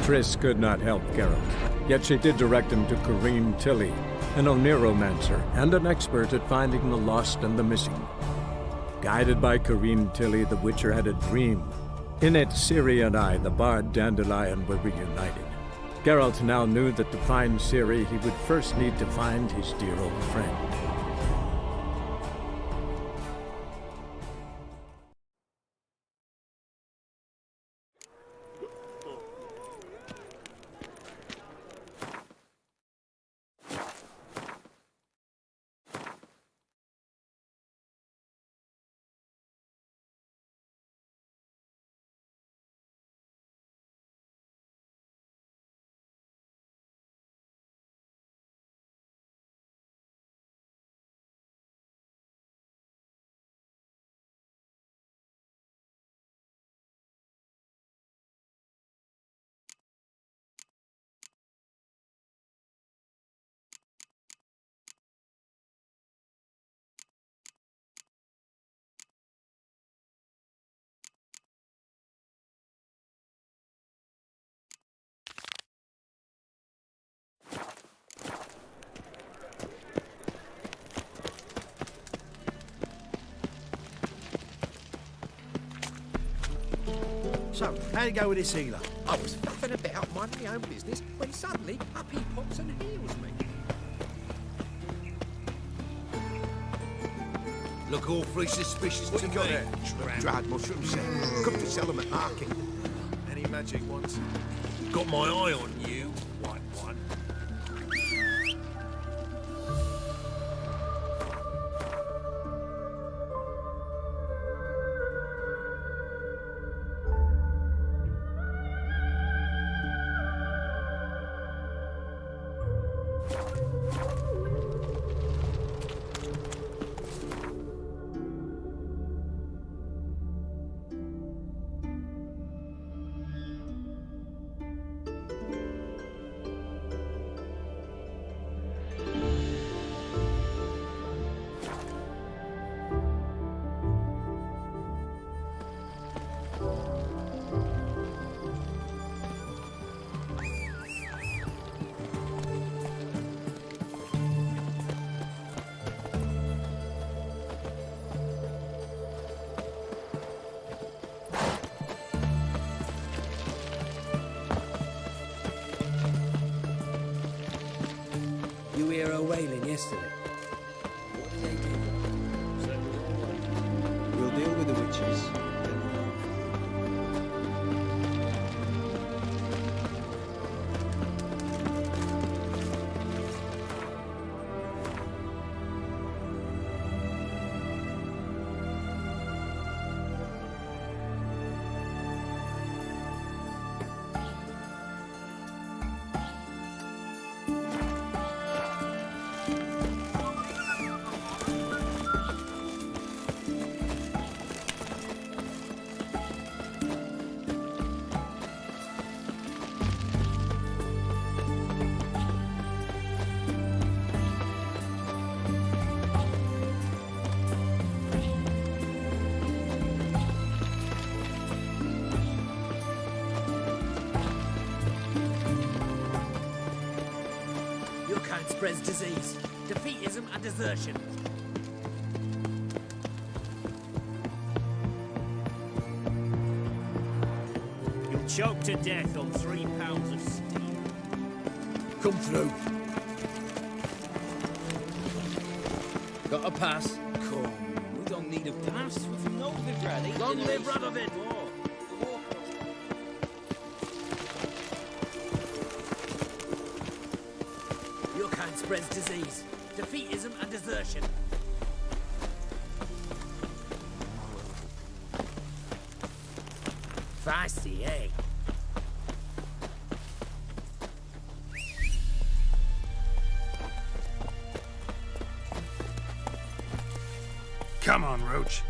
Triss could not help Geralt, yet she did direct him to Corrine Tilly, an Oniromancer and an expert at finding the lost and the missing. Guided by Corrine Tilly, the Witcher had a dream. In it, Ciri and I, the bard Dandelion, were reunited. Geralt now knew that to find Ciri, he would first need to find his dear old friend. So, how'd it go with this healer? I was faffing about minding my own business when suddenly up he pops and heals me. Look awfully suspicious to me. Dried mushrooms, sir. Come to sell them at market. Any magic ones? Got my eye on you, white one. You hear her wailing yesterday? What do they do? We'll deal with the witches. Your kind spreads disease, defeatism and desertion. You'll choke to death on 3 pounds of steel. Come through. Got a pass? Come, we don't need a pass. We're from Novigrad. Long live Radovid! Your kind spreads disease, defeatism and desertion. Feisty, eh? Come on, Roach.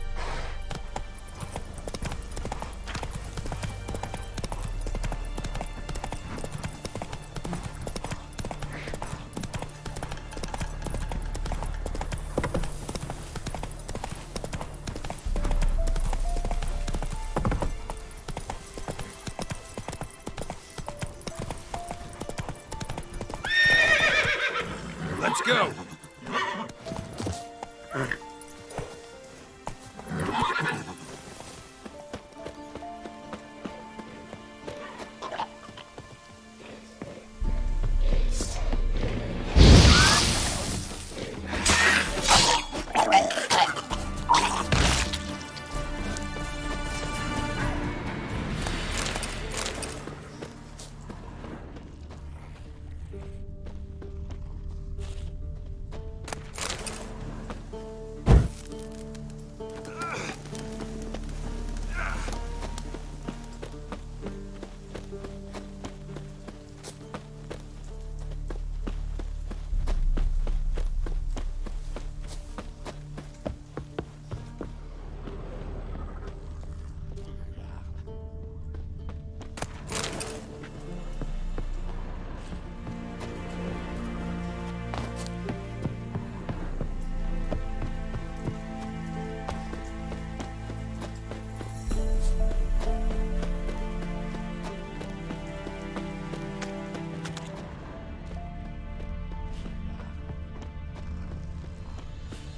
Let's go!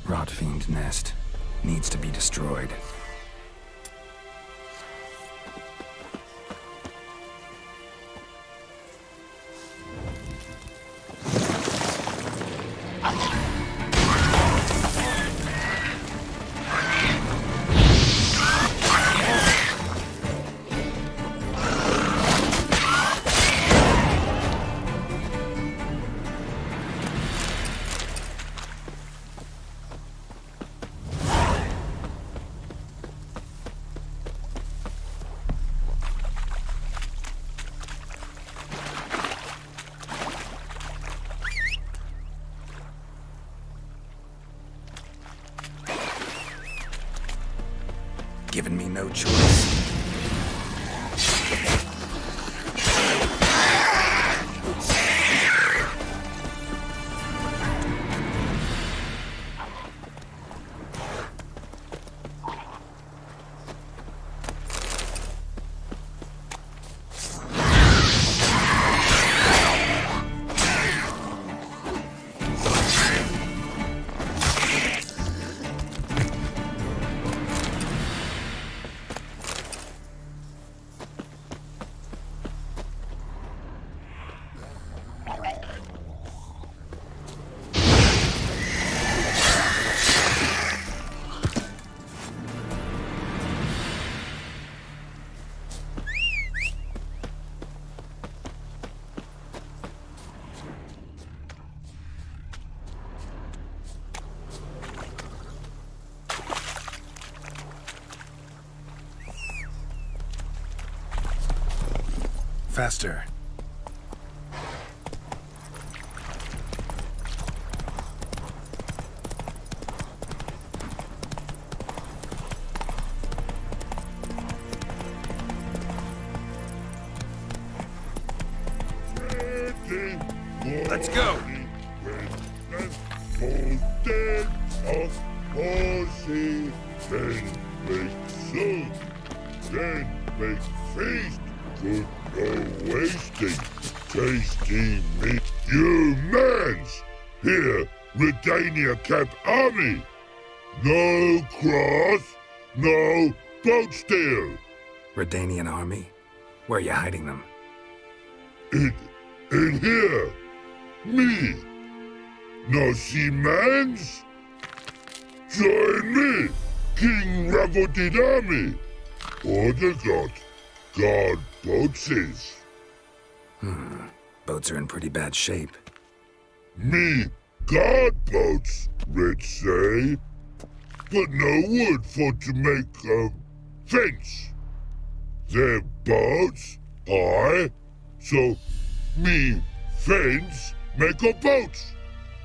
Rotfiend nest needs to be destroyed. Given me no choice. Faster. Let's go! Then make soup, then make feast. Good no wasting, tasty meat. You mans! Here, Redania Camp Army! No cross, no boat steal! Redanian army? Where are you hiding them? In here! Me! No see mans? Join me, King Ravodid Army! Order got guard boatses. Boats are in pretty bad shape. Me guard boats, Red say. But no wood for to make a fence. Their boats, aye. So me fence make a boats.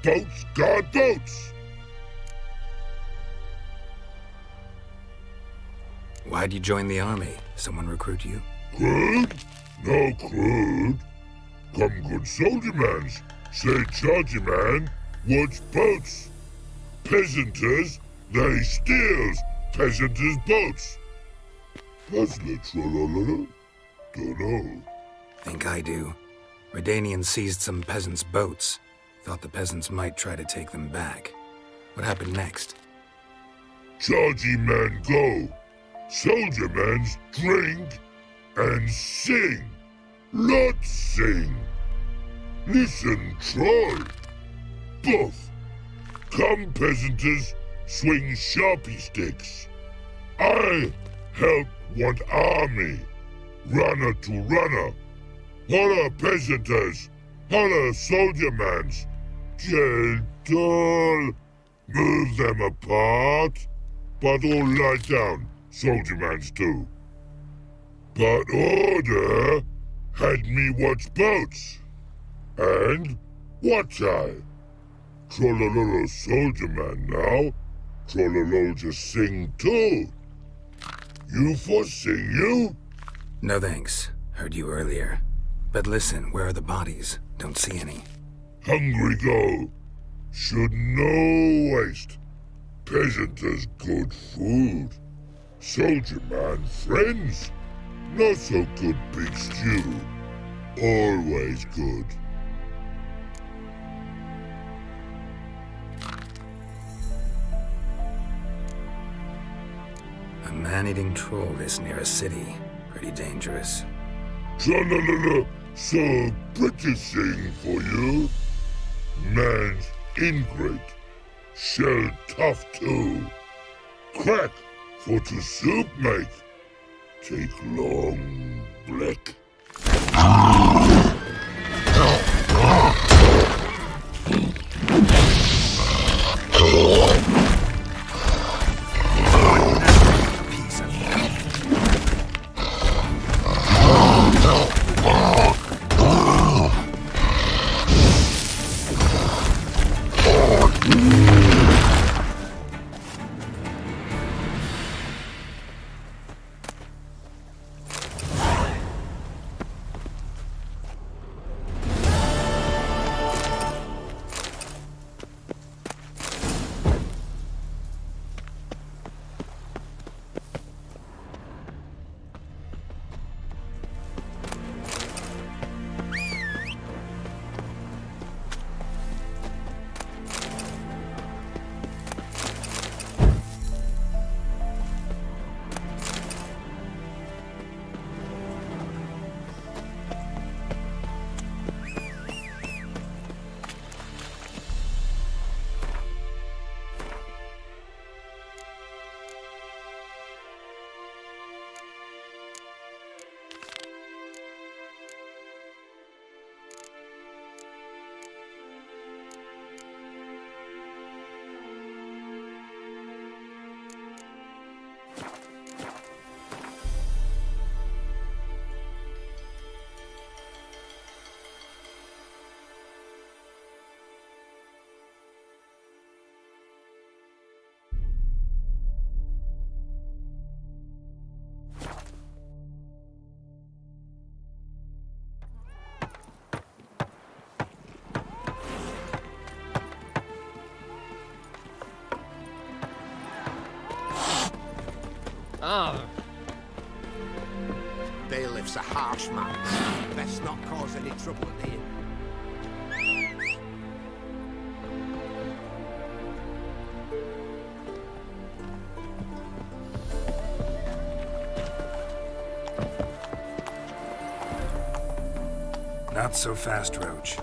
Boats guard boats. Why'd you join the army? Someone recruit you? Crude? No crude. Come good soldier mans. Say chargy man, what's boats? Peasanters, they steals peasanters' boats. Puzzler trollololo? Dunno. Think I do. Redanians seized some peasants' boats. Thought the peasants might try to take them back. What happened next? Chargy man go. Soldier mans drink and sing. Not sing. Listen, troll. Buff. Come, peasanters, swing sharpie sticks. I help want army. Runner to runner. Holla, peasanters. Holla, soldier mans. Gentle. Move them apart. But all lie down, soldier mans too. But order had me watch boats. And watch I. Trollololo soldier man now. Trollolo just sing too. You for sing you? No thanks. Heard you earlier. But listen, where are the bodies? Don't see any. Hungry go. Should no waste. Peasanters good food. Soldier man friends. Not so good big stew. Always good. A man-eating troll is near a city. Pretty dangerous. Trollololo, so British thing for you. Man's ingrate. Shell tough too. Crack for to soup make. Take long black. Oh. Bailiff's a harsh man. Best not cause any trouble near. Not so fast, Roach.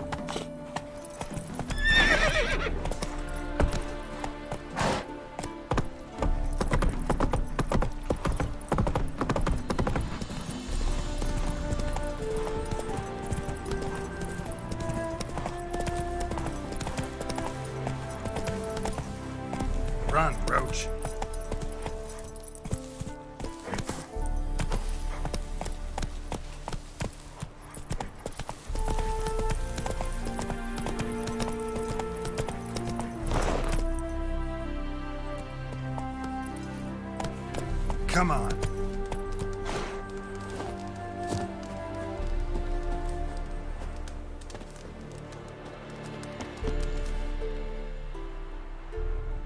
Run, Roach. Come on.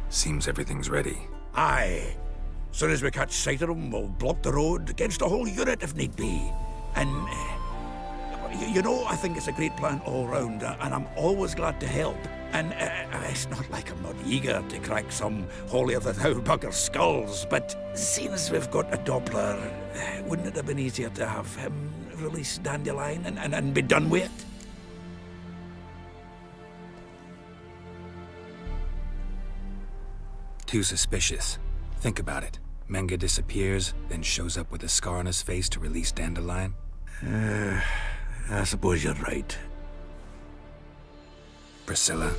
Seems everything's ready. Aye. Soon as we catch sight of them, we'll block the road against the whole unit if need be. And You know, I think it's a great plan all round, and I'm always glad to help. And it's not like I'm not eager to crack some holier-than-thou bugger's skulls, but seeing as we've got a Doppler, wouldn't it have been easier to have him release Dandelion and be done with it? Too suspicious. Think about it. Menga disappears, then shows up with a scar on his face to release Dandelion. I suppose you're right. Priscilla,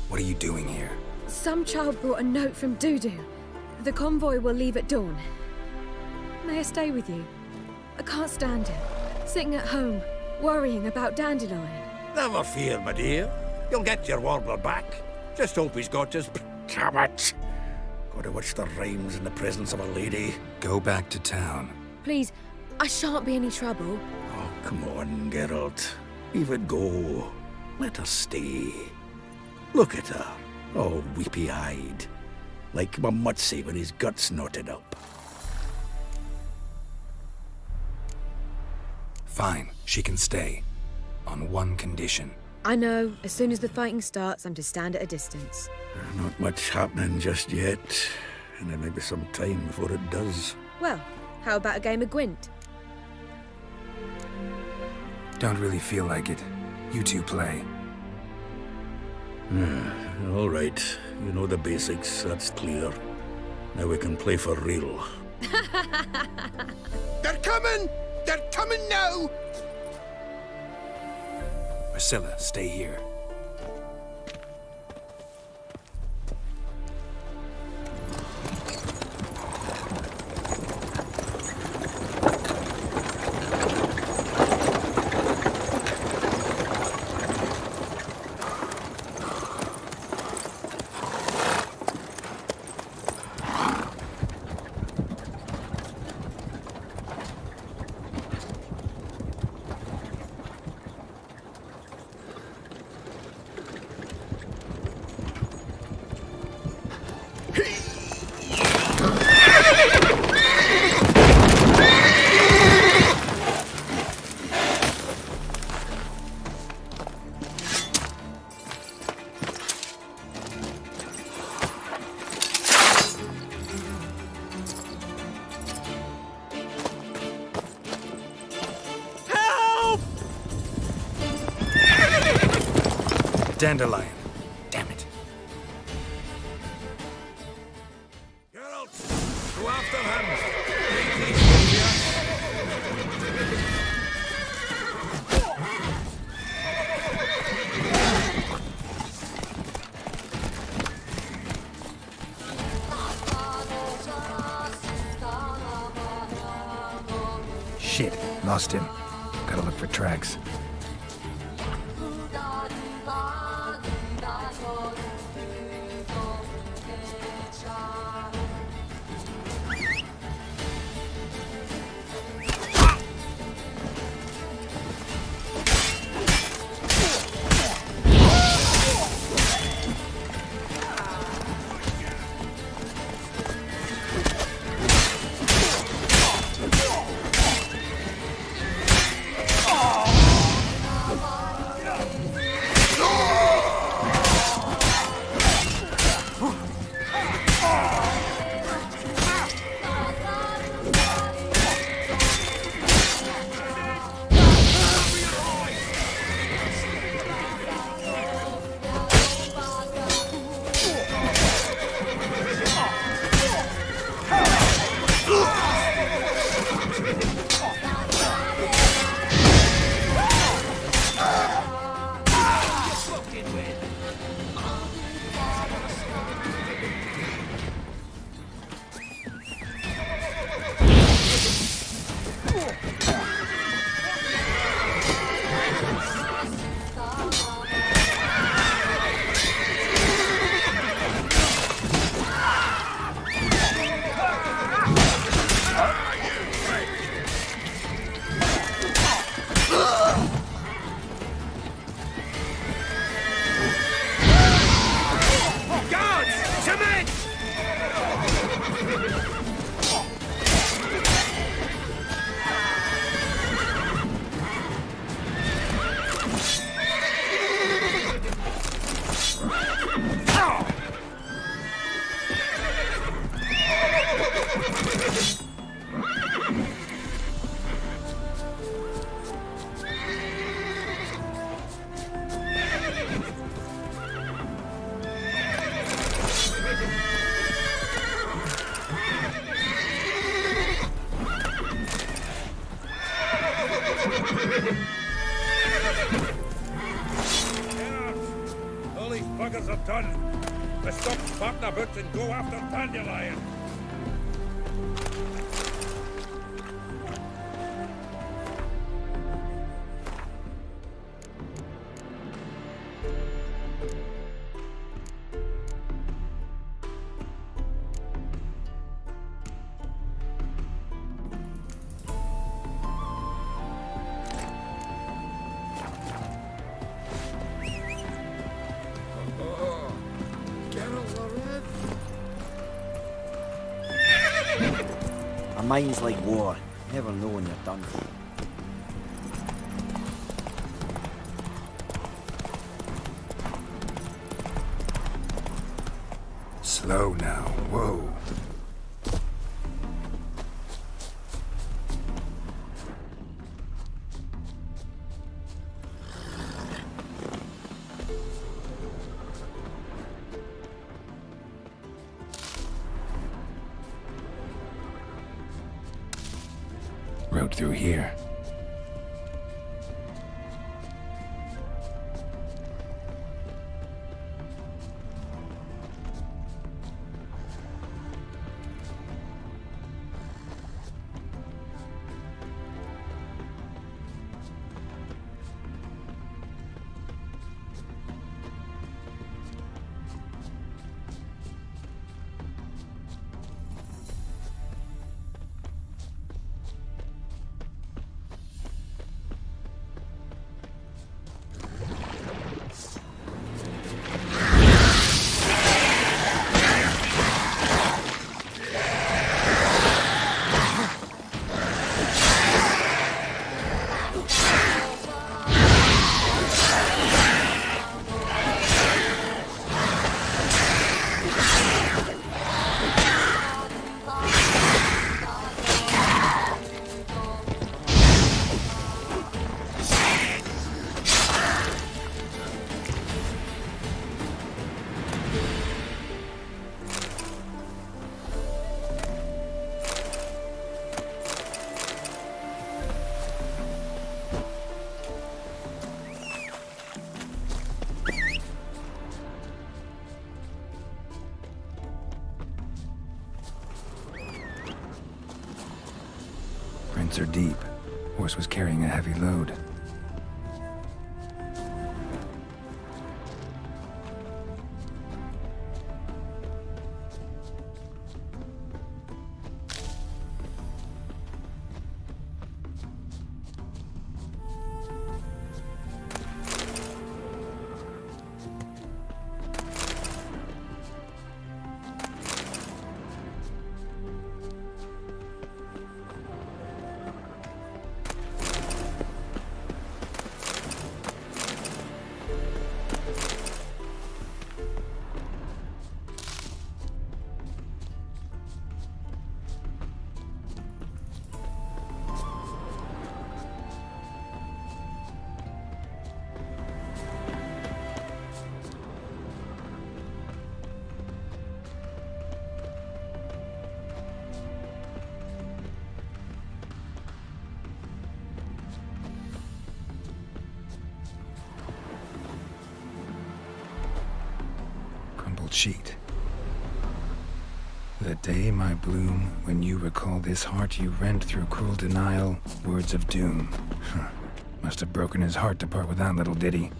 what are you doing here? Some child brought a note from Dudu. The convoy will leave at dawn. May I stay with you? I can't stand it. Sitting at home, worrying about Dandelion. Never fear, my dear. You'll get your warbler back. Just hope he's got his... Damn it! Gotta watch the rhymes in the presence of a lady. Go back to town. Please, I shan't be any trouble. Oh, come on, Geralt. Leave it go. Let her stay. Look at her, all weepy-eyed. Like Mamutsy with his guts knotted up. Fine, she can stay. On one condition. I know, as soon as the fighting starts, I'm to stand at a distance. Not much happening just yet. And there may be some time before it does. Well, how about a game of Gwent? Don't really feel like it. You two play. All right. You know the basics, that's clear. Now we can play for real. They're coming! They're coming now! Priscilla, stay here. Dandelion. Damn it. Geralt, go after him. Shit, lost him. Gotta look for tracks. All these buggers are done. Let's stop farting about and go after Dandelion. A mind's like war. Never know when you're done for. Slow now. Whoa. Road through here. Prints are deep. Horse was carrying a heavy load. Sheet. The day, my bloom, when you recall this heart you rent through cruel denial, words of doom. Must have broken his heart to part with that little ditty.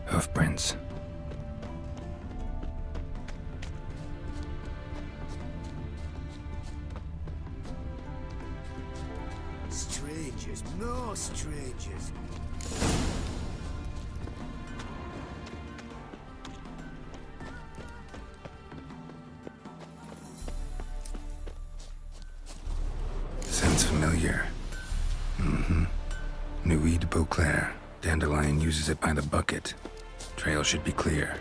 Hoofprints. Strangers, no strangers. Sounds familiar. Nuit de Beauclair. Dandelion uses it by the bucket. Trail should be clear.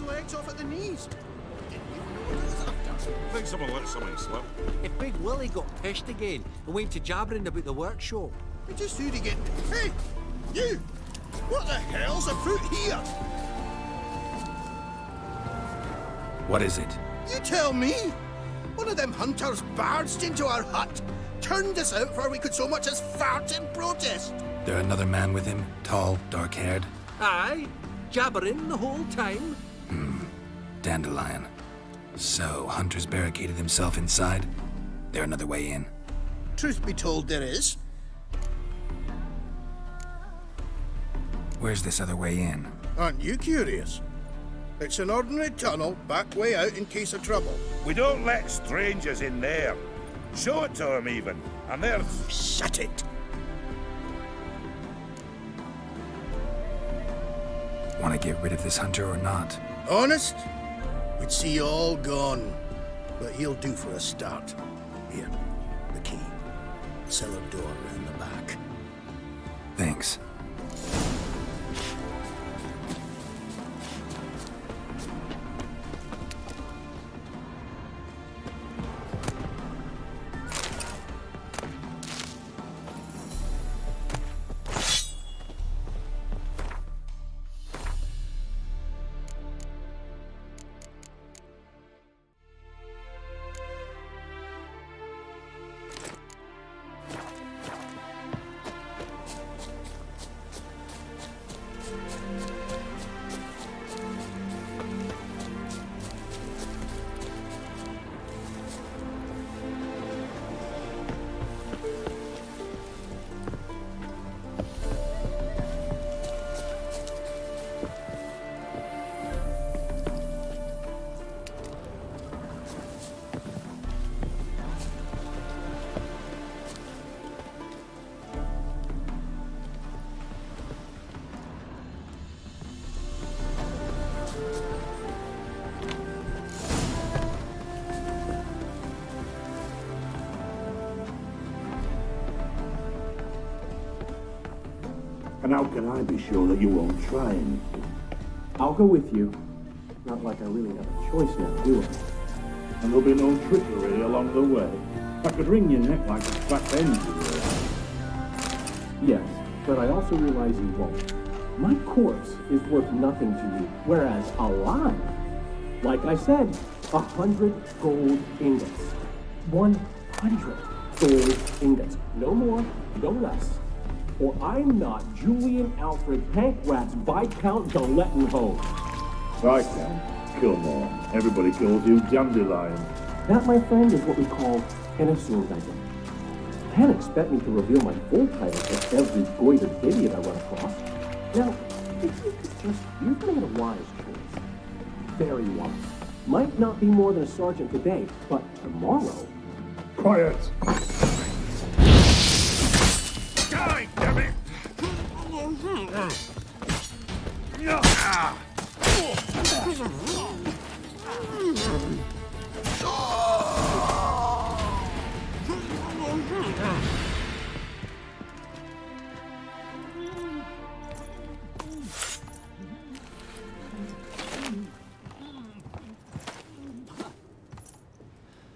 legs off at the knees. Didn't even know what it was after. I think someone let something slip. If Big Willie got pissed again and went to jabbering about the workshop. I just who'd he get? Hey, you! What the hell's afoot here? What is it? You tell me! One of them hunters barged into our hut, turned us out before we could so much as fart in protest. There another man with him? Tall, dark-haired? Aye, jabbering the whole time. Dandelion. So, Hunter's barricaded himself inside? There another way in? Truth be told, there is. Where's this other way in? Aren't you curious? It's an ordinary tunnel, back way out in case of trouble. We don't let strangers in there. Show it to them even. And there's... Shut it! Want to get rid of this hunter or not? Honest? We'd see you all gone. But he'll do for a start. Here, the key. Cellar door round the back. Thanks. And how can I be sure that you won't try anything? I'll go with you. Not like I really have a choice now, do I? And there'll be no trickery along the way. I could wring your neck like a fat engine. Yes, but I also realize you won't. My corpse is worth nothing to you, whereas alive, like I said, 100 gold ingots. 100 gold ingots. No more, no less. Or I'm not Julian Alfred Pankratz Viscount Galettenholm. Viscount? Come on. Everybody calls you Dandelion. That, my friend, is what we call an assumed identity. Can't expect me to reveal my full title to every goitered idiot I run across. Now, you've made a wise choice. Very wise. Might not be more than a sergeant today, but tomorrow... Quiet! Die, damn it!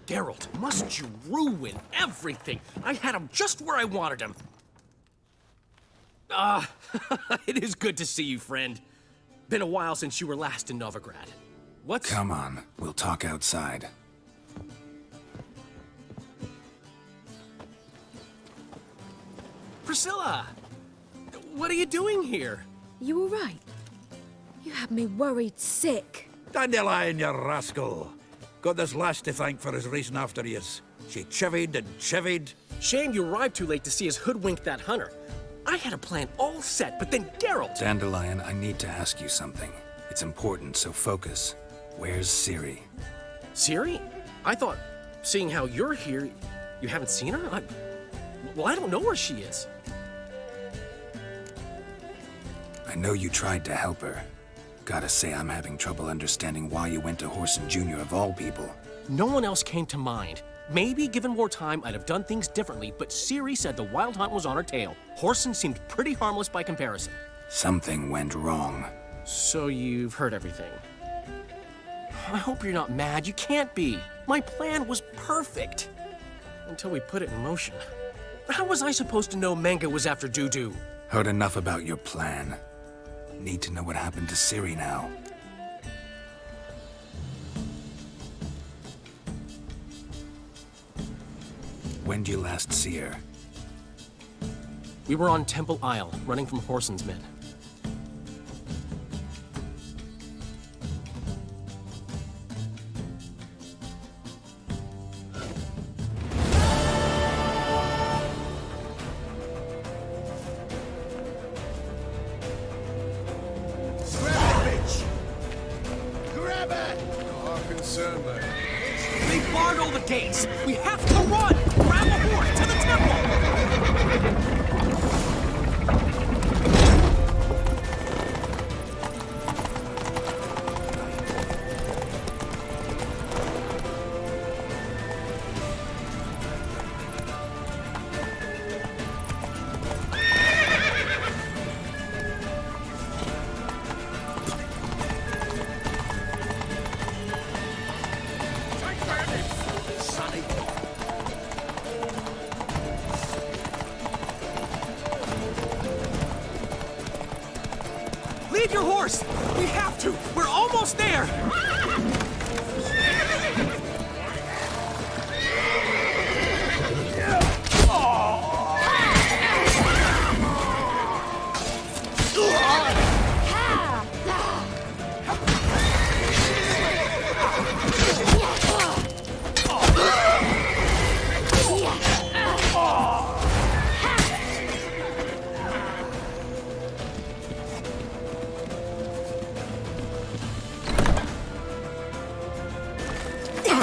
Geralt, must you ruin everything? I had him just where I wanted him. It is good to see you, friend. Been a while since you were last in Novigrad. What's... Come on, we'll talk outside. Priscilla! What are you doing here? You all right? You had me worried sick. Dandelion, you rascal. Got this lass to thank for his racing after yous. She chivied and chivied. Shame you arrived too late to see us hoodwink that hunter. I had a plan all set, but then Geralt... Dandelion, I need to ask you something. It's important, so focus. Where's Ciri? Ciri? I thought, seeing how you're here, you haven't seen her? Well, I don't know where she is. I know you tried to help her. Gotta say, I'm having trouble understanding why you went to Whoreson Jr. of all people. No one else came to mind. Maybe, given more time, I'd have done things differently, but Ciri said the Wild Hunt was on her tail. Whoreson seemed pretty harmless by comparison. Something went wrong. So you've heard everything? I hope you're not mad. You can't be. My plan was perfect. Until we put it in motion. How was I supposed to know Manga was after Dudu? Heard enough about your plan. Need to know what happened to Ciri now. When did you last see her? We were on Temple Isle, running from Whoreson's men. They barred all the gates! We have to run! Grab a horse to the temple! Leave your horse! We have to! We're almost there!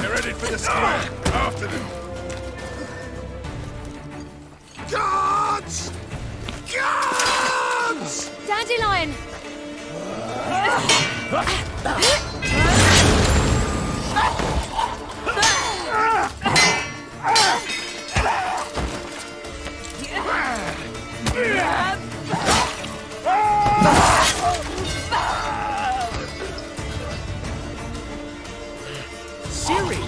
They're ready for the square. After them. Guards! Guards! Dandelion! Ciri!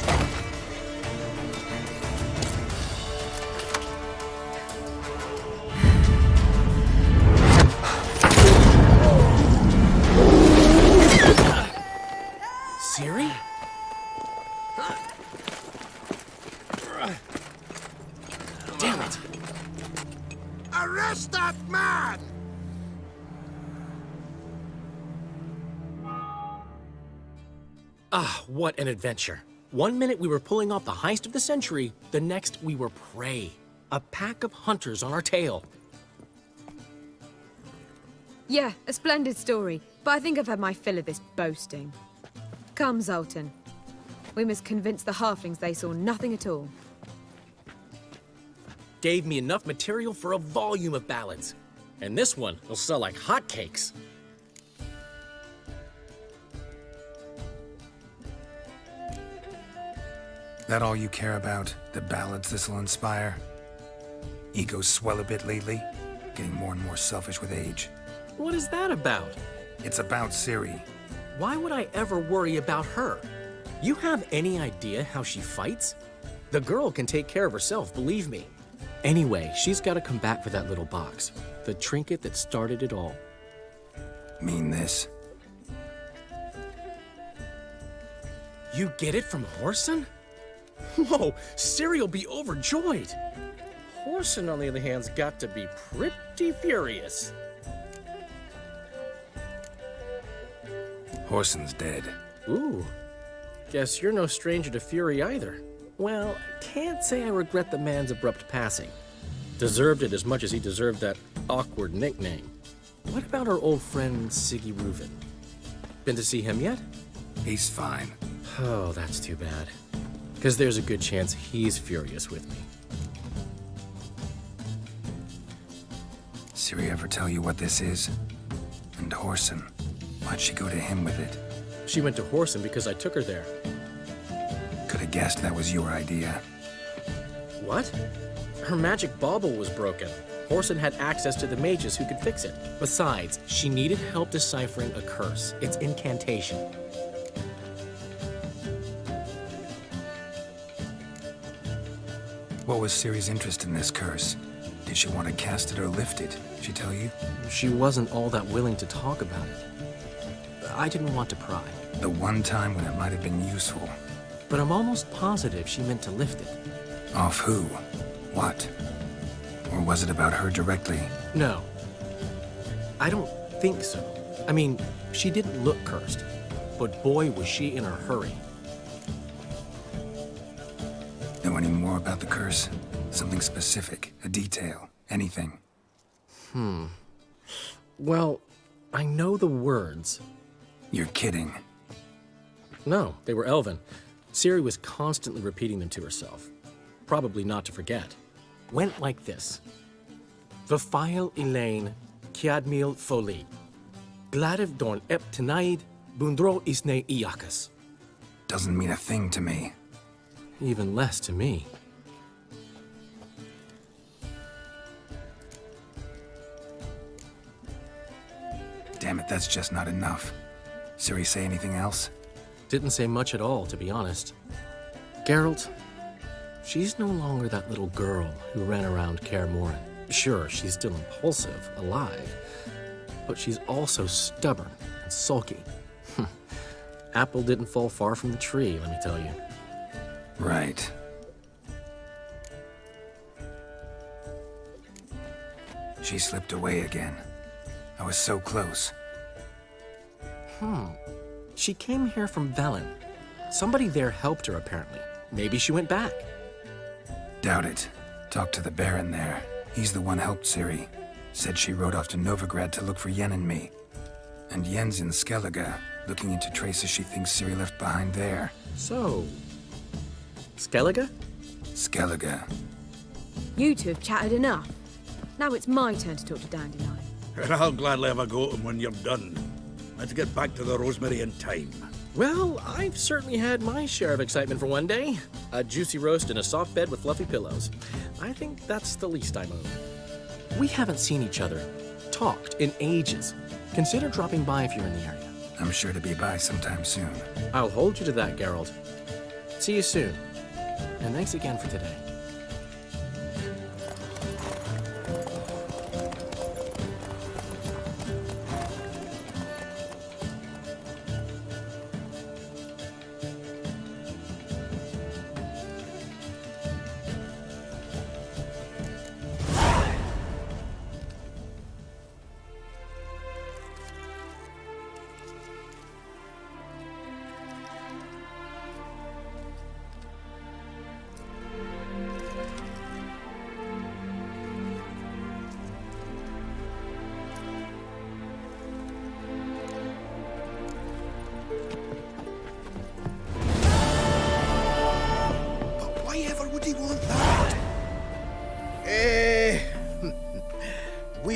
Ciri? Damn it! Arrest that man! Ah, what an adventure. 1 minute we were pulling off the heist of the century, the next we were prey. A pack of hunters on our tail. Yeah, a splendid story, but I think I've had my fill of this boasting. Come, Zoltan. We must convince the halflings they saw nothing at all. Gave me enough material for a volume of ballads. And this one will sell like hotcakes. That all you care about? The ballads this'll inspire? Egos swell a bit lately? Getting more and more selfish with age. What is that about? It's about Ciri. Why would I ever worry about her? You have any idea how she fights? The girl can take care of herself, believe me. Anyway, she's got to come back for that little box. The trinket that started it all. Mean this? You get it from Whoreson? Whoa, Ciri'll be overjoyed. Whoreson, on the other hand's got to be pretty furious. Whoreson's dead. Ooh, guess you're no stranger to fury either. Well, I can't say I regret the man's abrupt passing. Deserved it as much as he deserved that awkward nickname. What about our old friend Siggy Reuven? Been to see him yet? He's fine. Oh, that's too bad. Because there's a good chance he's furious with me. Ciri ever tell you what this is? And Whoreson, why'd she go to him with it? She went to Whoreson because I took her there. Could have guessed that was your idea. What? Her magic bauble was broken. Whoreson had access to the mages who could fix it. Besides, she needed help deciphering a curse. It's incantation. What was Ciri's interest in this curse? Did she want to cast it or lift it? She tell you? She wasn't all that willing to talk about it. I didn't want to pry. The one time when it might have been useful. But I'm almost positive she meant to lift it. Off who? What? Or was it about her directly? No. I don't think so. I mean, she didn't look cursed. But boy, was she in a hurry. Know any more about the curse? Something specific, a detail, anything? Well, I know the words. You're kidding. No, they were Elven. Ciri was constantly repeating them to herself. Probably not to forget. Went like this. Vafile Elaine, Kiadmil Foli. Gladiv Dorn Ep Tenaid, Bundro Isne Iakas. Doesn't mean a thing to me. Even less to me. Damn it, that's just not enough. Ciri say anything else? Didn't say much at all, to be honest. Geralt, she's no longer that little girl who ran around Kaer Morhen. Sure, she's still impulsive, alive, but she's also stubborn and sulky. Apple didn't fall far from the tree, let me tell you. Right. She slipped away again. I was so close. She came here from Velen. Somebody there helped her, apparently. Maybe she went back. Doubt it. Talked to the Baron there. He's the one helped Ciri. Said she rode off to Novigrad to look for Yen and me. And Yen's in Skellige, looking into traces she thinks Ciri left behind there. So, Skellige? Skellige. You two have chatted enough. Now it's my turn to talk to Dandelion. And I'll gladly have a go at him when you're done. Let's get back to the Rosemary in time. Well, I've certainly had my share of excitement for one day. A juicy roast in a soft bed with fluffy pillows. I think that's the least I'm owed. We haven't seen each other, talked in ages. Consider dropping by if you're in the area. I'm sure to be by sometime soon. I'll hold you to that, Geralt. See you soon. And thanks again for today.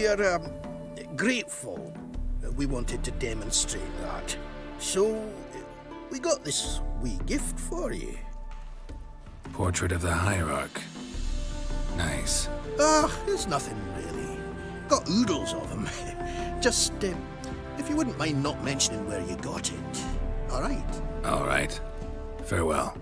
We're grateful. We wanted to demonstrate that. So, we got this wee gift for you. Portrait of the Hierarch. Nice. It's nothing really. Got oodles of them. Just, if you wouldn't mind not mentioning where you got it. All right? All right. Farewell.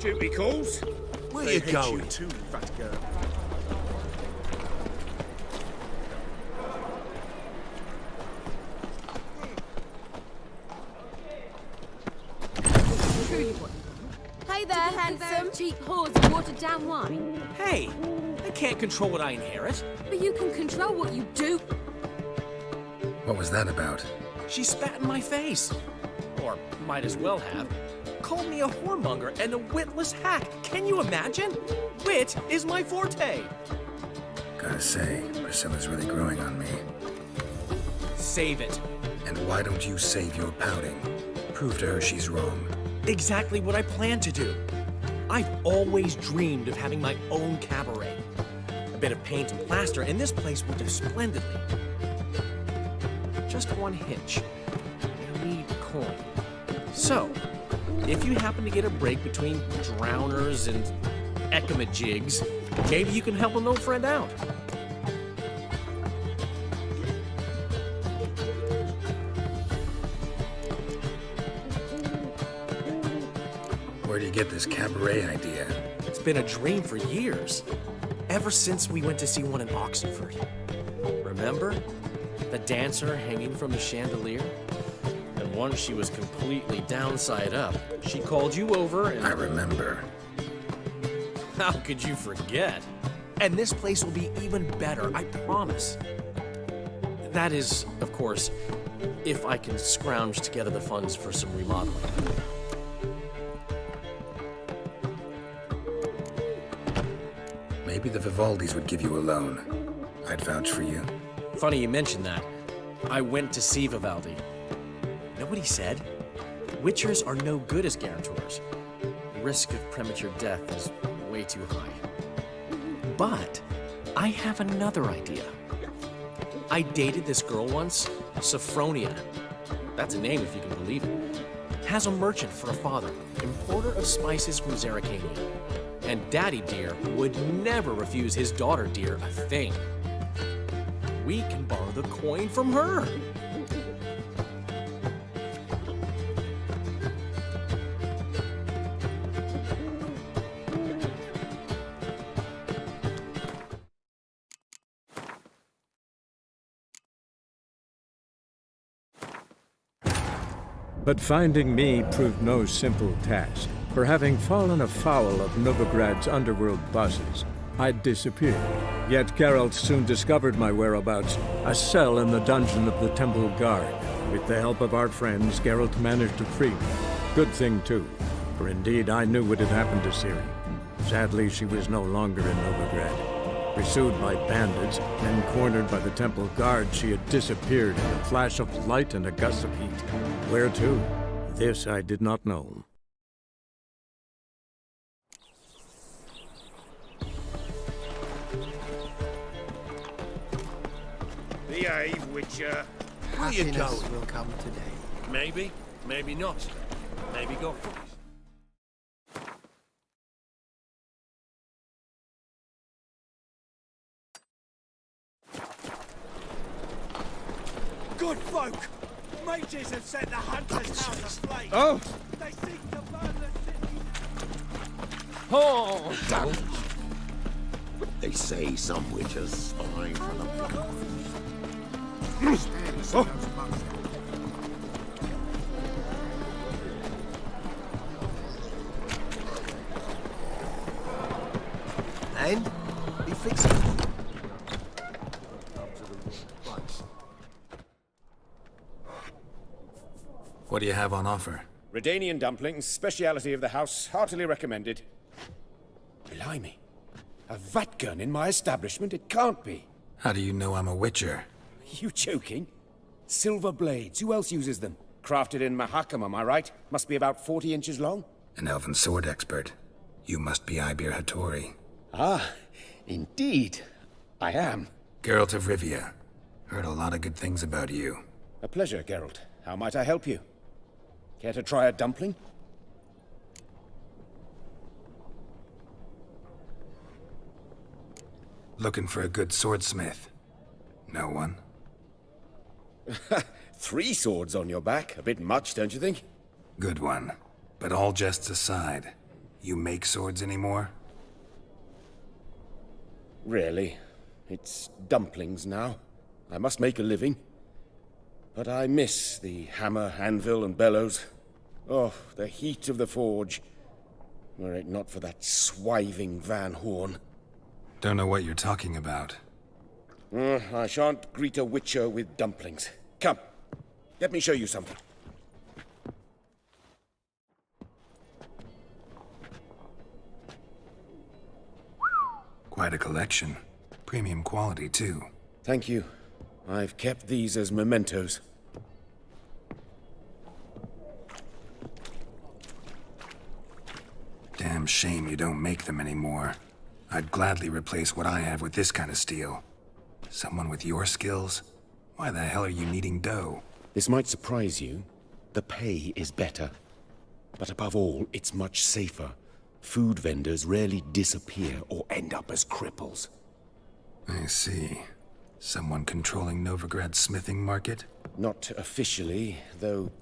Duty calls. Where you going? You too, fat girl. Hey there, handsome. Cheap whores and watered down wine. Hey, I can't control what I inherit. But you can control what you do. What was that about? She spat in my face. Or might as well have. Called me a whoremonger and a witless hack. Can you imagine? Wit is my forte. Gotta say, Priscilla's really growing on me. Save it. And why don't you save your pouting? Prove to her she's wrong. Exactly what I plan to do. I've always dreamed of having my own cabaret. A bit of paint and plaster, and this place will do splendidly. Just one hitch. I need coin. So, if you happen to get a break between drowners and ecamajigs, maybe you can help an old friend out. Where do you get this cabaret idea? It's been a dream for years. Ever since we went to see one in Oxenford. Remember? The dancer hanging from the chandelier? And once she was completely downside up, she called you over and... I remember. How could you forget? And this place will be even better, I promise. That is, of course, if I can scrounge together the funds for some remodeling. Maybe the Vivaldis would give you a loan. I'd vouch for you. Funny you mentioned that. I went to see Vivaldi. Know what he said? Witchers are no good as guarantors. The risk of premature death is way too high. But I have another idea. I dated this girl once, Sophronia. That's a name if you can believe it. Has a merchant for a father, importer of spices from Zerrikania. And Daddy Dear would never refuse his daughter Dear a thing. We can borrow the coin from her. But finding me proved no simple task. For having fallen afoul of Novigrad's underworld bosses, I'd disappeared. Yet Geralt soon discovered my whereabouts, a cell in the dungeon of the Temple Guard. With the help of our friends, Geralt managed to free me. Good thing, too, for indeed I knew what had happened to Ciri. Sadly, she was no longer in Novigrad. Pursued by bandits, then cornered by the Temple Guard, she had disappeared in a flash of light and a gust of heat. Where to? This I did not know. Behave, Witcher. Where you going? Will come today. Maybe, maybe not. Maybe go for it. Good folk! Mages have set the hunter's house aflame! Oh! They seek to burn the city! Oh! Damn it! They say some witches spy for the blood. And be fixing it. What do you have on offer? Redanian dumplings, speciality of the house, heartily recommended. Blimey. A vatgun in my establishment? It can't be. How do you know I'm a witcher? You joking? Silver blades, who else uses them? Crafted in Mahakam, am I right? Must be about 40 inches long? An elven sword expert. You must be Ibir Hattori. Ah, indeed. I am. Geralt of Rivia. Heard a lot of good things about you. A pleasure, Geralt. How might I help you? Care to try a dumpling? Looking for a good swordsmith. No one? 3 swords on your back. A bit much, don't you think? Good one. But all jests aside, you make swords anymore? Really? It's dumplings now. I must make a living. But I miss the hammer, anvil, and bellows. Oh, the heat of the forge. were it not for that swiving Van Horn. Don't know what you're talking about. I shan't greet a witcher with dumplings. Come, let me show you something. Quite a collection. Premium quality, too. Thank you. I've kept these as mementos. Damn shame you don't make them anymore. I'd gladly replace what I have with this kind of steel. Someone with your skills? Why the hell are you needing dough? This might surprise you. The pay is better. But above all, it's much safer. Food vendors rarely disappear or end up as cripples. I see. Someone controlling Novigrad's smithing market? Not officially, though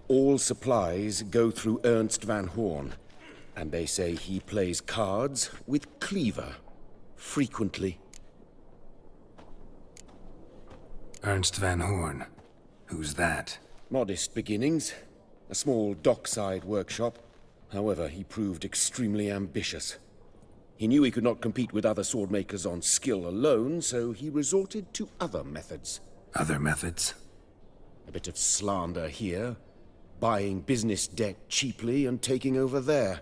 all supplies go through Ernst Van Horn. And they say he plays cards with Cleaver. Frequently. Ernst Van Horn. Who's that? Modest beginnings. A small dockside workshop. However, he proved extremely ambitious. He knew he could not compete with other swordmakers on skill alone, so he resorted to other methods. Other methods? A bit of slander here, buying business debt cheaply and taking over there.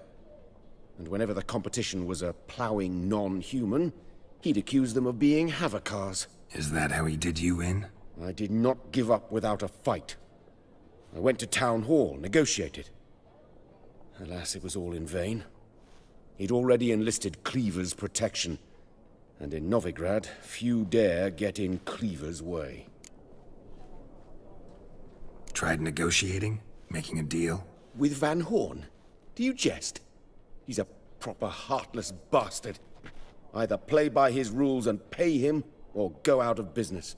And whenever the competition was a ploughing non-human, he'd accuse them of being Havocars. Is that how he did you in? I did not give up without a fight. I went to Town Hall, negotiated. Alas, it was all in vain. He'd already enlisted Cleaver's protection, and in Novigrad, few dare get in Cleaver's way. Tried negotiating? Making a deal? With Van Horn? Do you jest? He's a proper heartless bastard. Either play by his rules and pay him, or go out of business.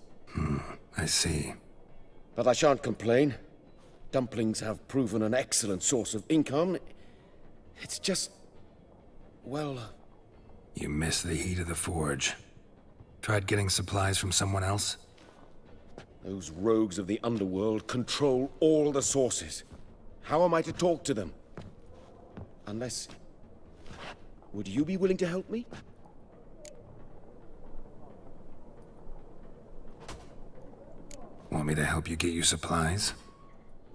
I see. But I shan't complain. Dumplings have proven an excellent source of income. It's just... well... You miss the heat of the forge. Tried getting supplies from someone else? Those rogues of the underworld control all the sources. How am I to talk to them? Unless... Would you be willing to help me? Want me to help you get you supplies?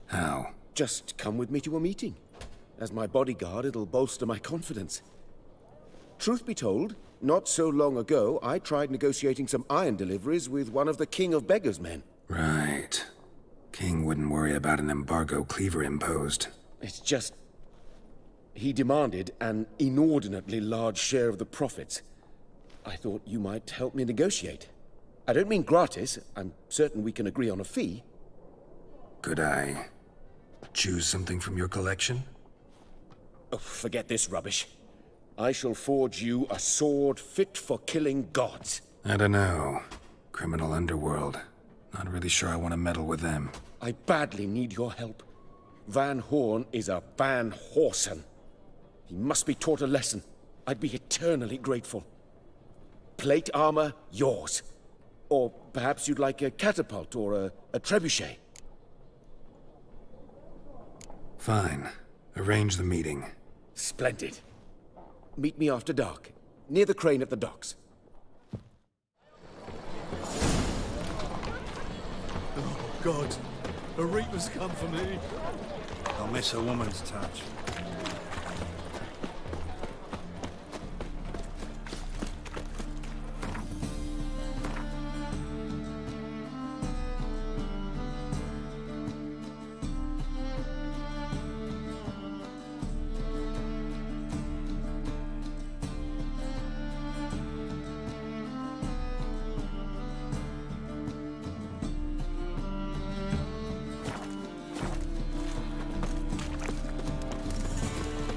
How? Just come with me to a meeting. As my bodyguard, it'll bolster my confidence. Truth be told, not so long ago, I tried negotiating some iron deliveries with one of the King of Beggars' men. Right. King wouldn't worry about an embargo Cleaver imposed. It's just... he demanded an inordinately large share of the profits. I thought you might help me negotiate. I don't mean gratis. I'm certain we can agree on a fee. Could I choose something from your collection? Oh, forget this rubbish. I shall forge you a sword fit for killing gods. I don't know. Criminal underworld. Not really sure I want to meddle with them. I badly need your help. Van Horn is a Van Horsen. He must be taught a lesson. I'd be eternally grateful. Plate armor, yours. Or perhaps you'd like a catapult or a trebuchet. Fine. Arrange the meeting. Splendid. Meet me after dark, near the crane at the docks. Oh, God. A reaper's come for me. I'll miss a woman's touch.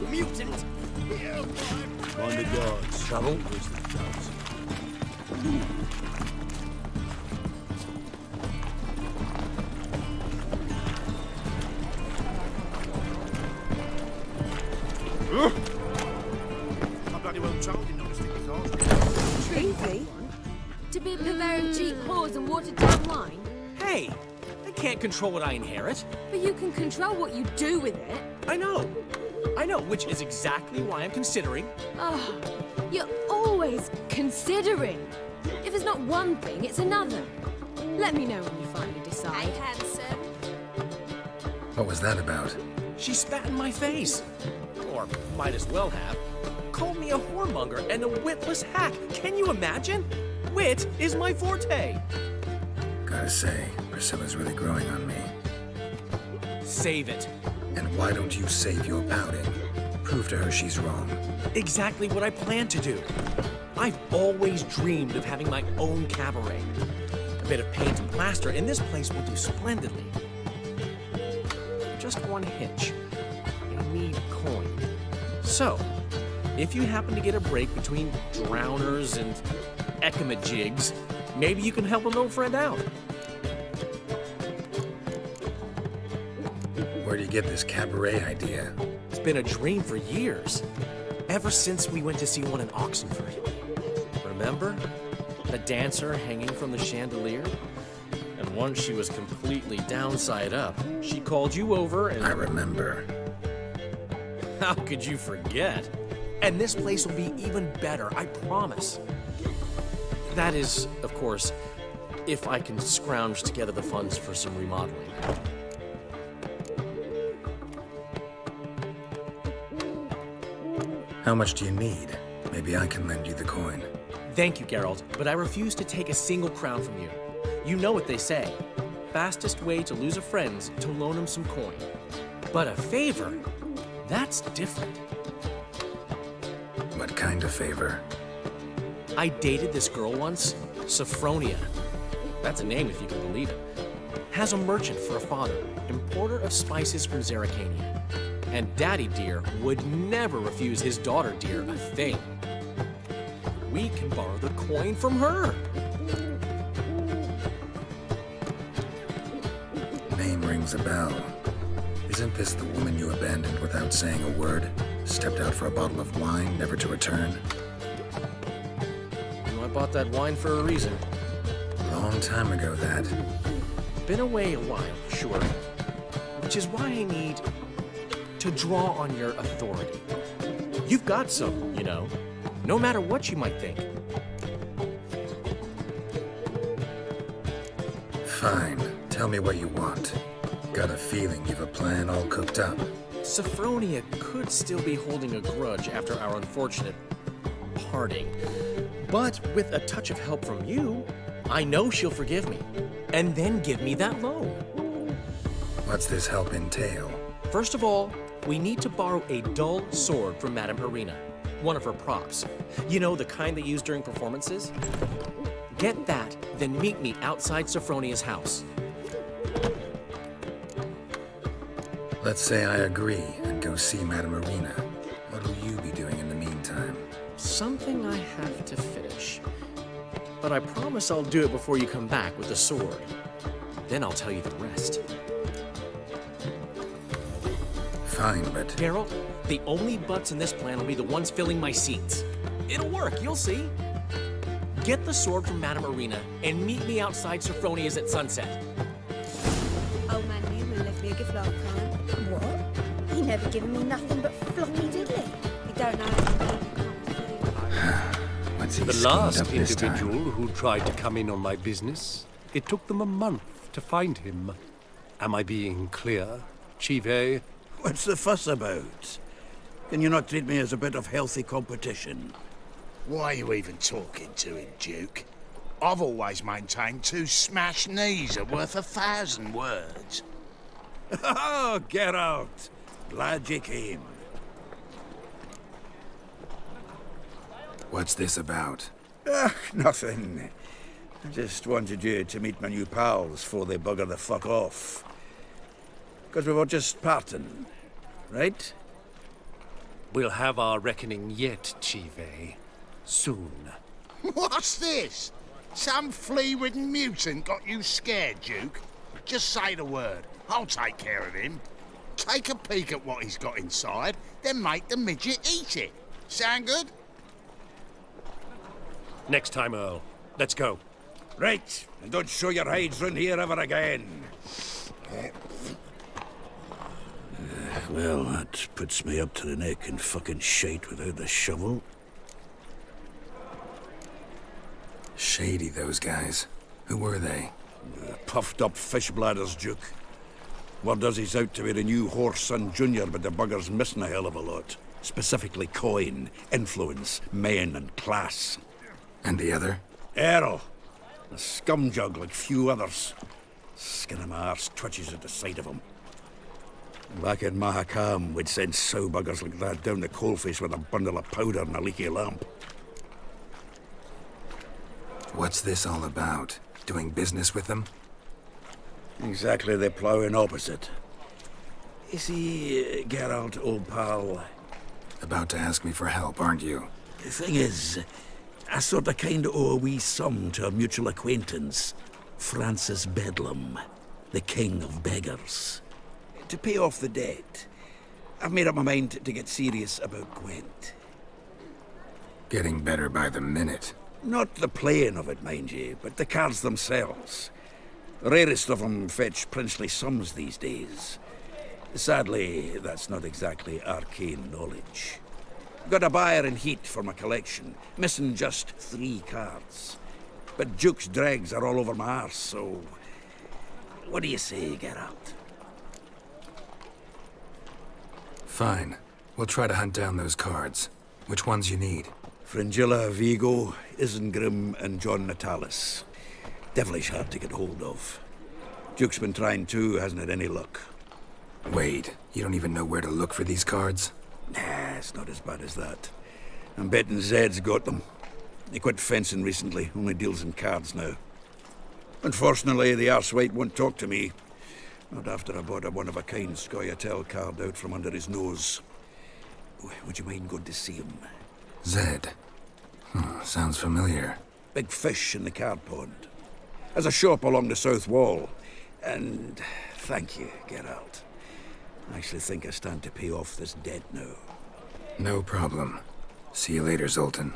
Mutant! Mind the guards. Trouble? I bloody well told him not to stick his arse. Easy? To be a purveyor of cheap whores and watered down wine? Hey! I can't control what I inherit. But you can control what you do with it. I know. I know, which is exactly why I'm considering. Oh, you're always considering. If it's not one thing, it's another. Let me know when you finally decide. Hey, handsome. What was that about? She spat in my face. Or might as well have. Called me a whoremonger and a witless hack. Can you imagine? Wit is my forte. Gotta say, Priscilla's really growing on me. Save it. And why don't you save your pouting? Prove to her she's wrong. Exactly what I plan to do. I've always dreamed of having my own cabaret. A bit of paint and plaster, and this place will do splendidly. Just one hitch. I need coin. So, if you happen to get a break between drowners and ekamajigs, maybe you can help an old friend out. Where do you get this cabaret idea? It's been a dream for years. Ever since we went to see one in Oxenford. Remember? The dancer hanging from the chandelier? And once she was completely downside up, she called you over and... I remember. How could you forget? And this place will be even better, I promise. That is, of course, if I can scrounge together the funds for some remodeling. How much do you need? Maybe I can lend you the coin. Thank you, Geralt, but I refuse to take a single crown from you. You know what they say. Fastest way to lose a friend's to loan him some coin. But a favor? That's different. What kind of favor? I dated this girl once, Sophronia. That's a name if you can believe it. Has a merchant for a father, importer of spices from Zerrikania. And Daddy Dear would never refuse his daughter Dear a thing. We can borrow the coin from her. Name rings a bell. Isn't this the woman you abandoned without saying a word? Stepped out for a bottle of wine, never to return? Well, I bought that wine for a reason. Long time ago, that. Been away a while, sure. Which is why I need to draw on your authority. You've got some, you know, no matter what you might think. Fine. Tell me what you want. Got a feeling you've a plan all cooked up. Sophronia could still be holding a grudge after our unfortunate parting. But with a touch of help from you, I know she'll forgive me. And then give me that loan. What's this help entail? First of all, we need to borrow a dull sword from Madame Irina, one of her props. You know, the kind they use during performances? Get that, then meet me outside Sophronia's house. Let's say I agree and go see Madame Irina. What'll you be doing in the meantime? Something I have to finish. But I promise I'll do it before you come back with the sword. Then I'll tell you the rest. Fine, but... Geralt, the only butts in this plan will be the ones filling my seats. It'll work, you'll see. Get the sword from Madame Irina and meet me outside Sophronia's at sunset. Old man Newman left me a gift last time. What? He never given me nothing but floppy diddly. You don't know What's he The schemed last up this time? individual who tried to come in on my business, it took them a month to find him. Am I being clear, Chive? What's the fuss about? Can you not treat me as a bit of healthy competition? Why are you even talking to him, Duke? I've always maintained 2 smashed knees are worth 1,000 words. Oh, get out! Glad you came. What's this about? Nothing. I just wanted you to meet my new pals before they bugger the fuck off. Because we were just parting, right? We'll have our reckoning yet, Chive. Soon. What's this? Some flea-ridden mutant got you scared, Duke? Just say the word. I'll take care of him. Take a peek at what he's got inside, then make the midget eat it. Sound good? Next time, Earl. Let's go. Right, and don't show your hides round here ever again. Well, that puts me up to the neck in fucking shite without the shovel. Shady, those guys. Who were they? Puffed up fish bladders, Duke. Word does he's out to be the new Whoreson Jr., but the bugger's missing a hell of a lot. Specifically coin, influence, men, and class. And the other? Errol. A scumjug like few others. Skin of my arse twitches at the sight of him. Back in Mahakam, we'd send sow buggers like that down the coalface with a bundle of powder and a leaky lamp. What's this all about? Doing business with them? Exactly the ploughing opposite. You see, Geralt, old pal... About to ask me for help, aren't you? The thing is, I sort of kinda owe a wee sum to a mutual acquaintance. Francis Bedlam, the king of beggars. To pay off the debt, I've made up my mind to get serious about Gwent. Getting better by the minute. Not the playing of it, mind you, but the cards themselves. The rarest of them fetch princely sums these days. Sadly, that's not exactly arcane knowledge. Got a buyer in heat for my collection, missing just 3 cards. But Duke's dregs are all over my arse, so... What do you say, Geralt? Fine. We'll try to hunt down those cards. Which ones you need? Fringilla, Vigo, Isengrim, and John Natalis. Devilish hard to get hold of. Duke's been trying too, hasn't had any luck. Wait, you don't even know where to look for these cards? Nah, it's not as bad as that. I'm betting Zed's got them. He quit fencing recently, only deals in cards now. Unfortunately, the arsewite won't talk to me. Not after I bought a one-of-a-kind Scoia'tael card out from under his nose. Would you mind going to see him? Zed. Sounds familiar. Big fish in the card pond. Has a shop along the south wall. And thank you, Geralt. I actually think I stand to pay off this debt now. No problem. See you later, Zoltan.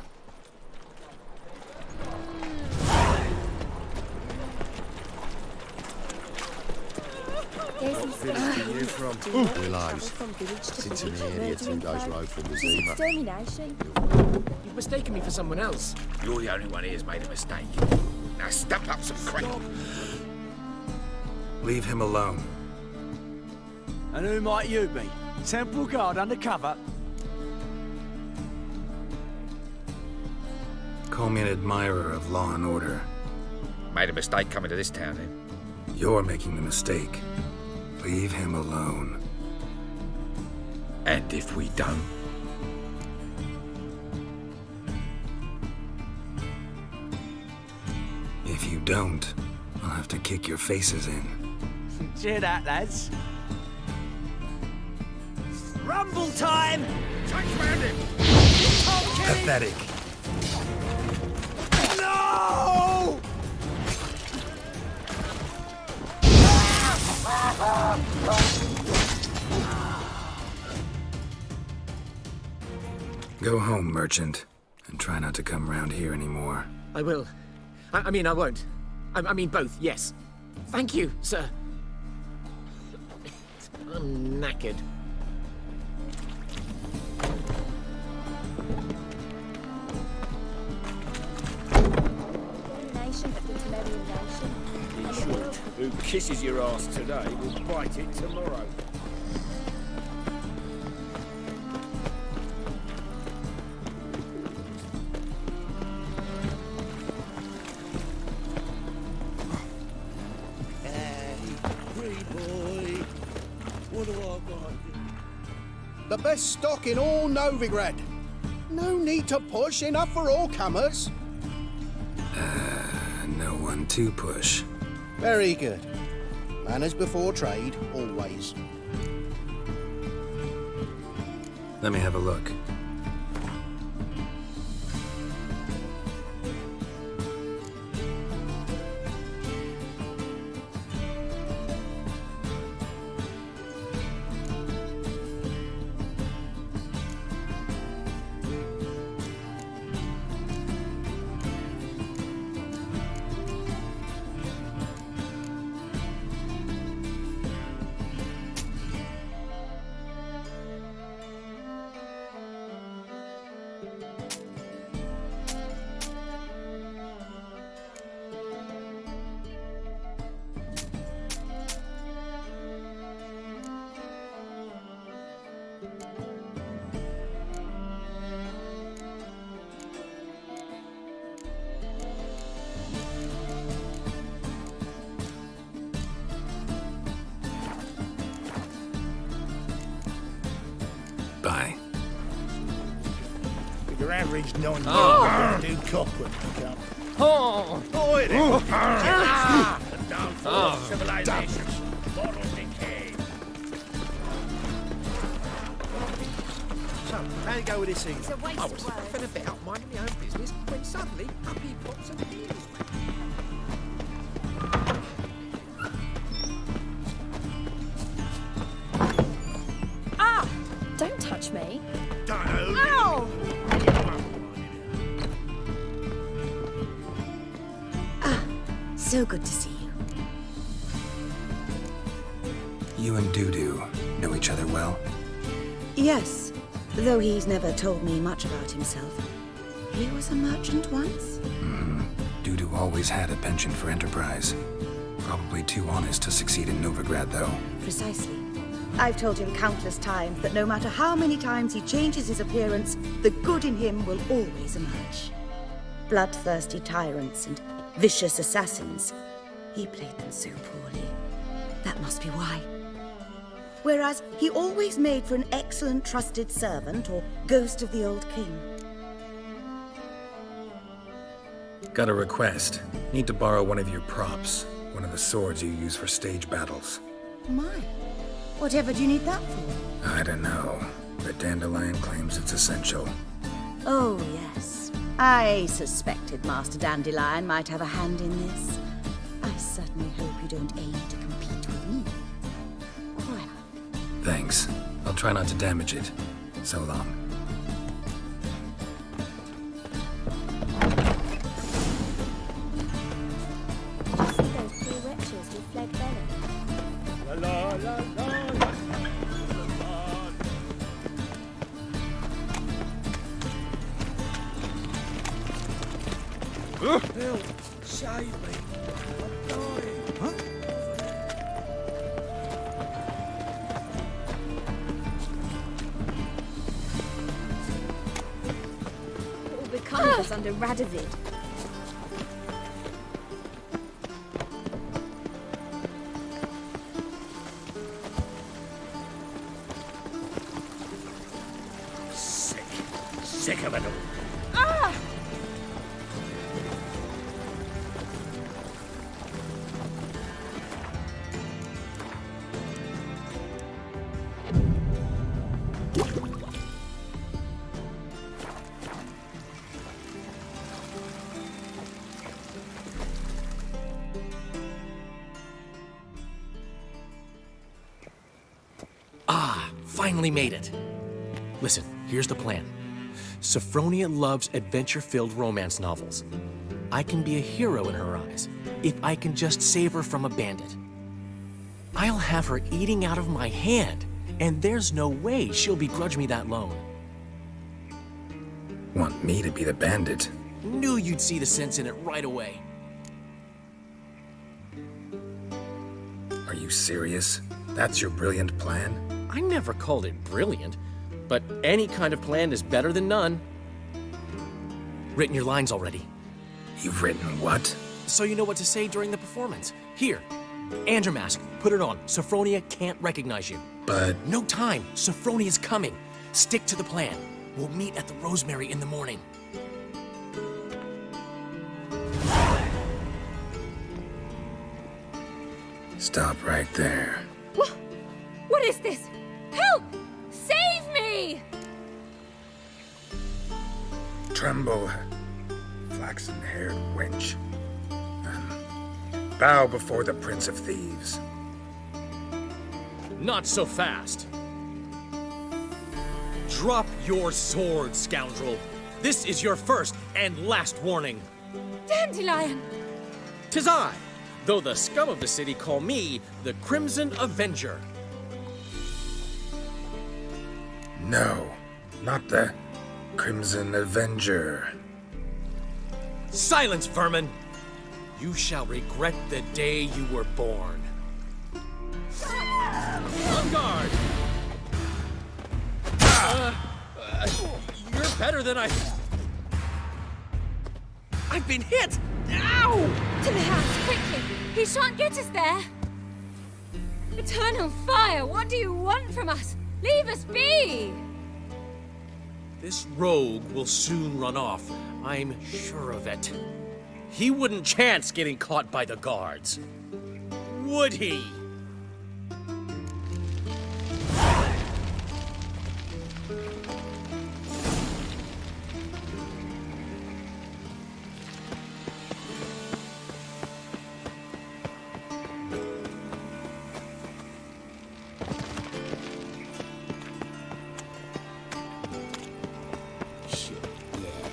Willows. Sits in the area 2 days road from the Zima. Extermination. You've mistaken me for someone else. You're the only one here's made a mistake. Now stump up some creek. Leave him alone. And who might you be? Temple Guard undercover? Call me an admirer of law and order. Made a mistake coming to this town, then. You're making the mistake. Leave him alone. And if we don't? If you don't, I'll have to kick your faces in. Cheer that, lads. Rumble time! Pathetic. No! Go home, merchant, and try not to come round here anymore. I will. I mean, I won't. I mean both, yes. Thank you, sir. I'm knackered. Who kisses your ass today will bite it tomorrow. The best stock in all Novigrad. No need to push, enough for all comers. No one to push. Very good. Manners before trade, always. Let me have a look. Your average non-dude cop would come. Oh! Oi there! Oh. The downfall of civilization. Moral decay. So, how'd it go with this evening? It's a waste I of was work. faffing about minding my own business when suddenly up he pops and heals me. Ah! Don't touch me. Ow! So good to see you. You and Dudu know each other well? Yes, though he's never told me much about himself. He was a merchant once? Dudu always had a penchant for enterprise. Probably too honest to succeed in Novigrad, though. Precisely. I've told him countless times that no matter how many times he changes his appearance, the good in him will always emerge. Bloodthirsty tyrants and vicious assassins. He played them so poorly. That must be why. Whereas he always made for an excellent trusted servant or ghost of the old king. Got a request. Need to borrow one of your props. One of the swords you use for stage battles. My, whatever do you need that for? I don't know, but Dandelion claims it's essential. Oh, yes. I suspected Master Dandelion might have a hand in this. I certainly hope you don't aim to compete with me. Well, Thanks. I'll try not to damage it. So long. just see those poor wretches who fled Bella. La la la la la. Help! Save me! I'm dying! Huh? What will become of us under Radovid? Sick of it all. Ah! Finally made it. Listen, here's the plan. Sophronia loves adventure-filled romance novels. I can be a hero in her eyes if I can just save her from a bandit. I'll have her eating out of my hand, and there's no way she'll begrudge me that loan. Want me to be the bandit? Knew you'd see the sense in it right away. Are you serious? That's your brilliant plan? I never called it brilliant, but any kind of plan is better than none. Written your lines already. You've written what? So you know what to say during the performance. Here, and your mask. Put it on. Sophronia can't recognize you. But... No time. Sophronia's coming. Stick to the plan. We'll meet at the Rosemary in the morning. Stop right there. What is this? Help! Save me! Tremble, flaxen-haired wench. Bow before the Prince of Thieves. Not so fast. Drop your sword, scoundrel. This is your first and last warning. Dandelion! 'Tis I, though the scum of the city call me the Crimson Avenger. No, not the Crimson Avenger. Silence, vermin! You shall regret the day you were born. On guard! You're better than I've been hit! Ow! To the house, quickly! He shan't get us there! Eternal fire, what do you want from us? Leave us be! This rogue will soon run off. I'm sure of it. He wouldn't chance getting caught by the guards. Would he?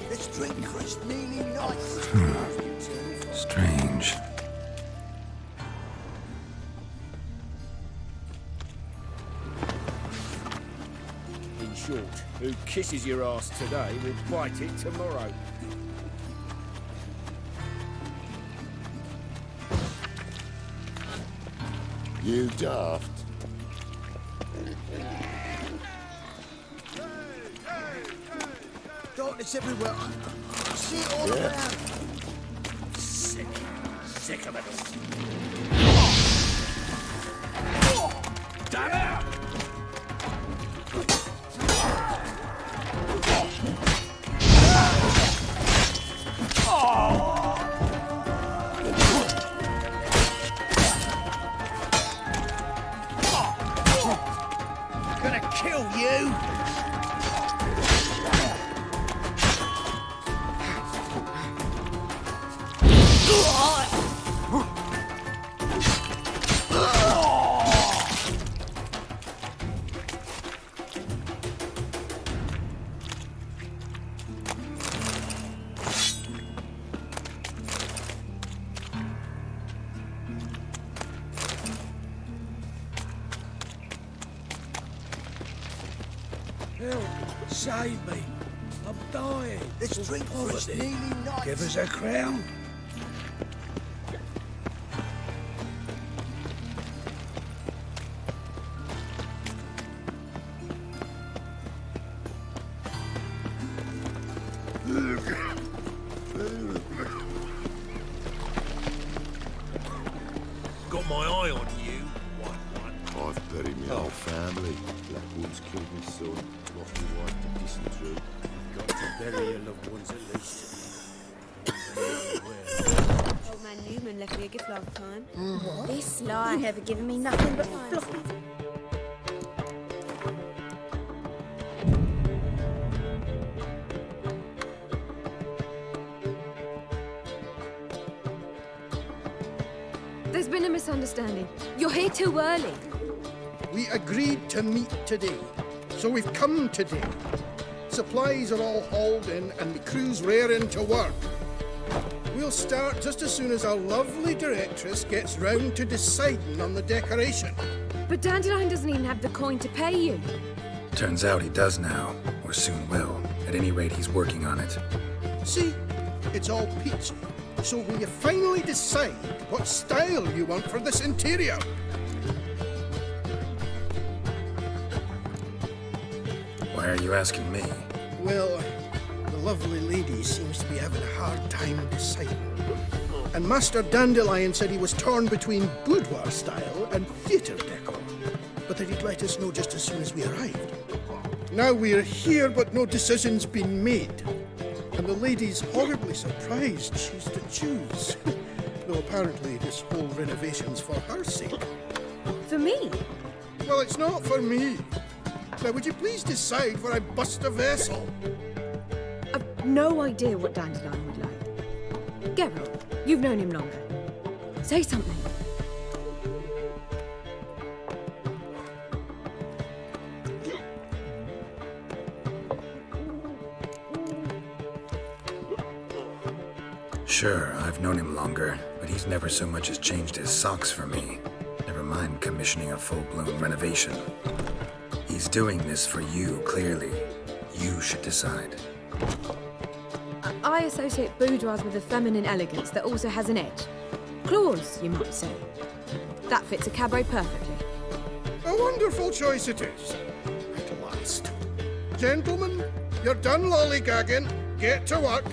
Let's drink for it's nearly nice. Strange. In short, who kisses your ass today will bite it tomorrow. You daft. Darkness everywhere. I see it all Yeah. around. Sick of it. Damn it! Gonna kill you. Help! Save me! I'm dying! Let's drink for it's nearly nice. Give us a crown! Got my eye on you. I've buried my whole family. Blackwood's killed my son, lost my wife to dysentery. Got to bury your loved ones at least. Old man Newman left me a gift last time. What? This lie. You never given me nothing but fluff. There's been a misunderstanding. You're here too early. We agreed to meet today, so we've come today. Supplies are all hauled in and the crew's raring to work. We'll start just as soon as our lovely directress gets round to deciding on the decoration. But Dandelion doesn't even have the coin to pay you. Turns out he does now, or soon will. At any rate, he's working on it. See, it's all peachy. So will you finally decide what style you want for this interior? Why are you asking me? Well, the lovely lady seems to be having a hard time deciding. And Master Dandelion said he was torn between boudoir style and theatre decor, but that he'd let us know just as soon as we arrived. Now we're here, but no decision's been made. And the lady's horribly surprised she's to choose. Though apparently this whole renovation's for her sake. For me? Well, it's not for me. Now, would you please decide where I bust a vessel? I've no idea what Dandelion would like. Geralt, you've known him longer. Say something. Sure, I've known him longer, but he's never so much as changed his socks for me. Never mind commissioning a full-blown renovation. He's doing this for you, clearly. You should decide. I associate boudoirs with a feminine elegance that also has an edge. Claws, you might say. That fits a cabaret perfectly. A wonderful choice it is. At last. Gentlemen, you're done lollygagging. Get to work.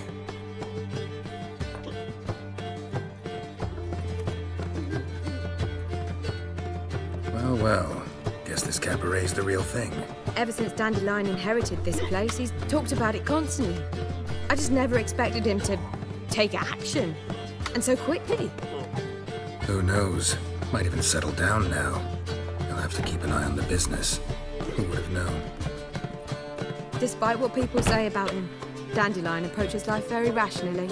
Well, well. Guess this cabaret's the real thing. Ever since Dandelion inherited this place, he's talked about it constantly. I just never expected him to take action. And so quickly. Who knows? Might even settle down now. He'll have to keep an eye on the business. Who would have known? Despite what people say about him, Dandelion approaches life very rationally.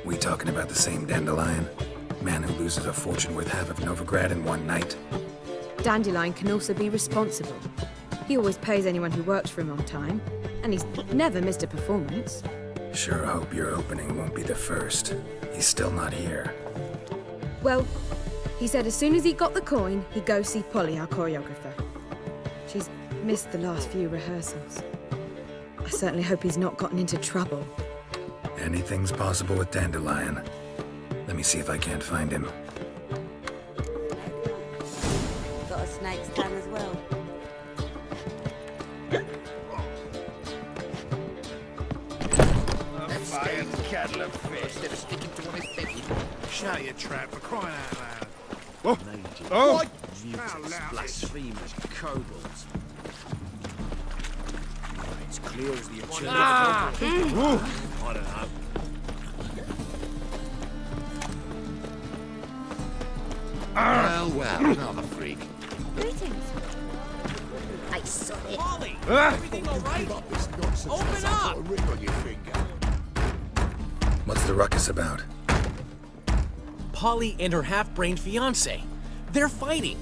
We talking about the same Dandelion? Man who loses a fortune worth half of Novigrad in one night? Dandelion can also be responsible. He always pays anyone who works for him on time, and he's never missed a performance. Sure hope your opening won't be the first. He's still not here. Well, he said as soon as he got the coin, he'd go see Polly, our choreographer. She's missed the last few rehearsals. I certainly hope he's not gotten into trouble. Anything's possible with Dandelion. Let me see if I can't find him. Got a snake's tongue as well. Fire kettle of fish instead of sticking to one his belly. Shut your trap for crying out loud. Oh! Oh! Mutants, blasphemers, kobolds. It's clear as the eternal. Ah! I don't know. Well, another freak. Greetings. I saw it. Polly! Ah! Everything all right? Open up! Ring on your finger. What's the ruckus about? Polly and her half-brained fiancé. They're fighting.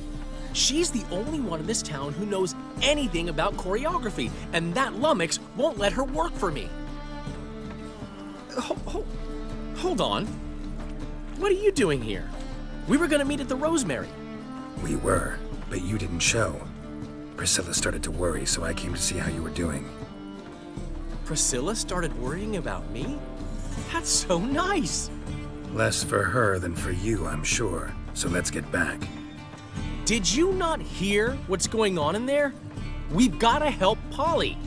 She's the only one in this town who knows anything about choreography, and that lummox won't let her work for me. Hold on. What are you doing here? We were gonna meet at the Rosemary. We were, but you didn't show. Priscilla started to worry, so I came to see how you were doing. Priscilla started worrying about me? That's so nice. Less for her than for you, I'm sure. So let's get back. Did you not hear what's going on in there? We've gotta help Polly.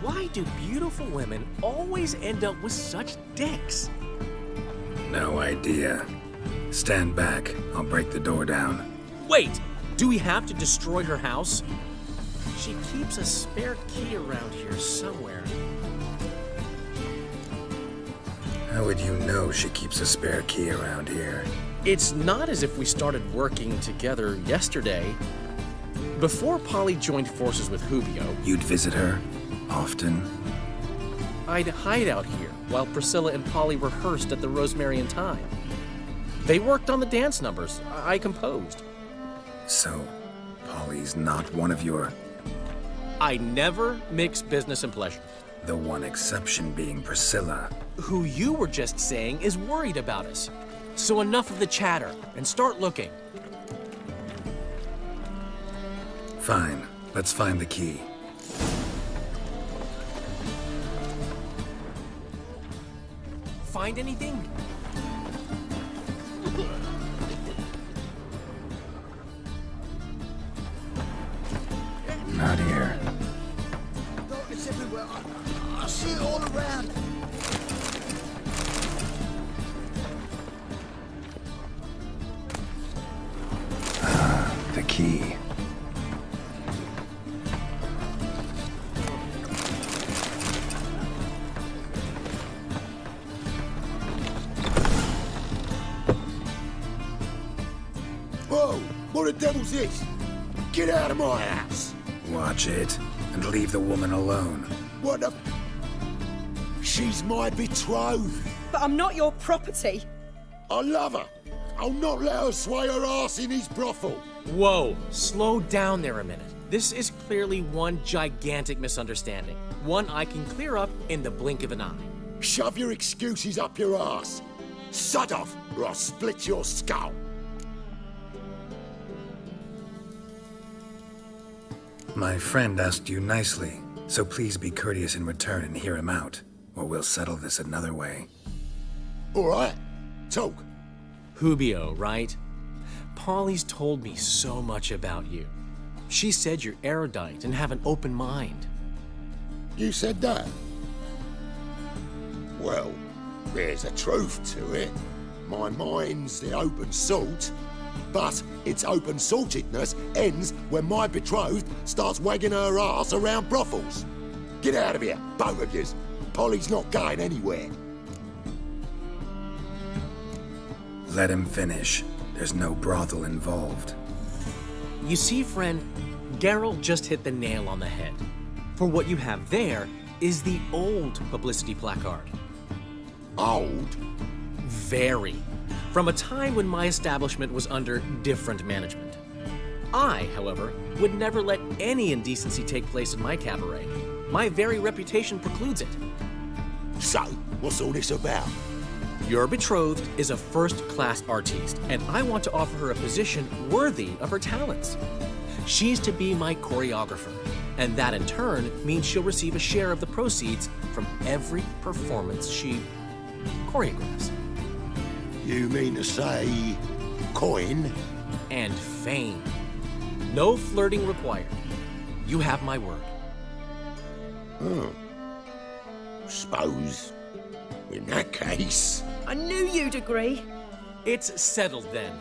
Why do beautiful women always end up with such dicks? No idea. Stand back. I'll break the door down. Wait, do we have to destroy her house? She keeps a spare key around here somewhere. How would you know she keeps a spare key around here? It's not as if we started working together yesterday. Before Polly joined forces with Hubio, You'd visit her? Often? I'd hide out here while Priscilla and Polly rehearsed at the Rosemary and Thyme. They worked on the dance numbers I composed. So, Polly's not one of your... I never mix business and pleasure. The one exception being Priscilla. Who you were just saying is worried about us. So enough of the chatter, and start looking. Fine. Let's find the key. Find anything? Not here. It's everywhere. I see it all around. The key. Whoa! What the devil's this? Get out of my house! Watch it, and leave the woman alone. What the... She's my betrothed. But I'm not your property. I love her. I'll not let her sway her ass in his brothel. Whoa, slow down there a minute. This is clearly one gigantic misunderstanding. One I can clear up in the blink of an eye. Shove your excuses up your ass. Sod off, or I'll split your skull. My friend asked you nicely, so please be courteous in return and hear him out, or we'll settle this another way. All right, talk. Hubio, right? Polly's told me so much about you. She said you're erudite and have an open mind. You said that? Well, there's a truth to it. My mind's the open salt, but its open saltedness ends when my betrothed starts wagging her ass around brothels. Get out of here, both of yous. Polly's not going anywhere. Let him finish. There's no brothel involved. You see, friend, Geralt just hit the nail on the head. For what you have there is the old publicity placard. Old? Very. From a time when my establishment was under different management. I, however, would never let any indecency take place in my cabaret. My very reputation precludes it. So, what's all this about? Your betrothed is a first-class artiste, and I want to offer her a position worthy of her talents. She's to be my choreographer, and that in turn means she'll receive a share of the proceeds from every performance she choreographs. You mean to say coin? And fame. No flirting required. You have my word. Suppose, in that case... I knew you'd agree. It's settled then.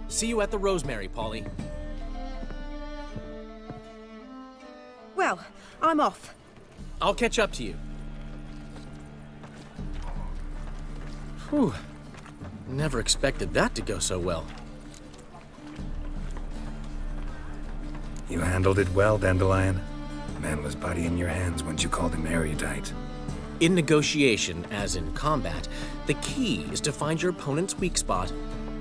See you at the Rosemary, Polly. Well, I'm off. I'll catch up to you. Whew. Never expected that to go so well. You handled it well, Dandelion. Man was body in your hands once you called him erudite. In negotiation, as in combat, the key is to find your opponent's weak spot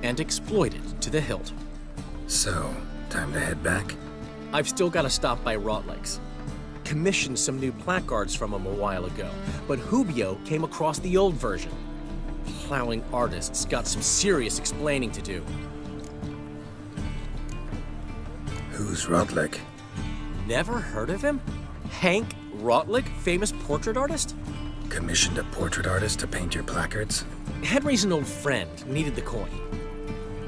and exploit it to the hilt. So, time to head back? I've still got to stop by Rotlegs. Commissioned some new placards from him a while ago, but Hubio came across the old version. Plowing artists got some serious explaining to do. Who's Rotlick? Never heard of him? Hank Rotlick, famous portrait artist? Commissioned a portrait artist to paint your placards? Henry's an old friend, needed the coin.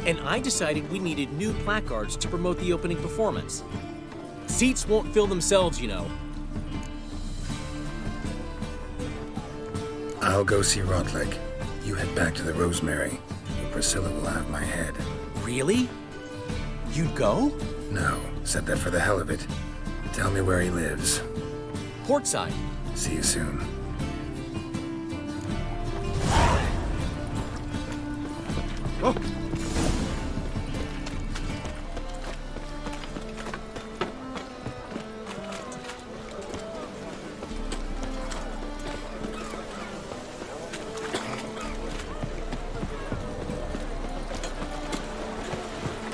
And I decided we needed new placards to promote the opening performance. Seats won't fill themselves, you know. I'll go see Rotlick. You head back to the Rosemary. Priscilla will have my head. Really? You'd go? No, said that for the hell of it. Tell me where he lives. Portside. See you soon. Oh.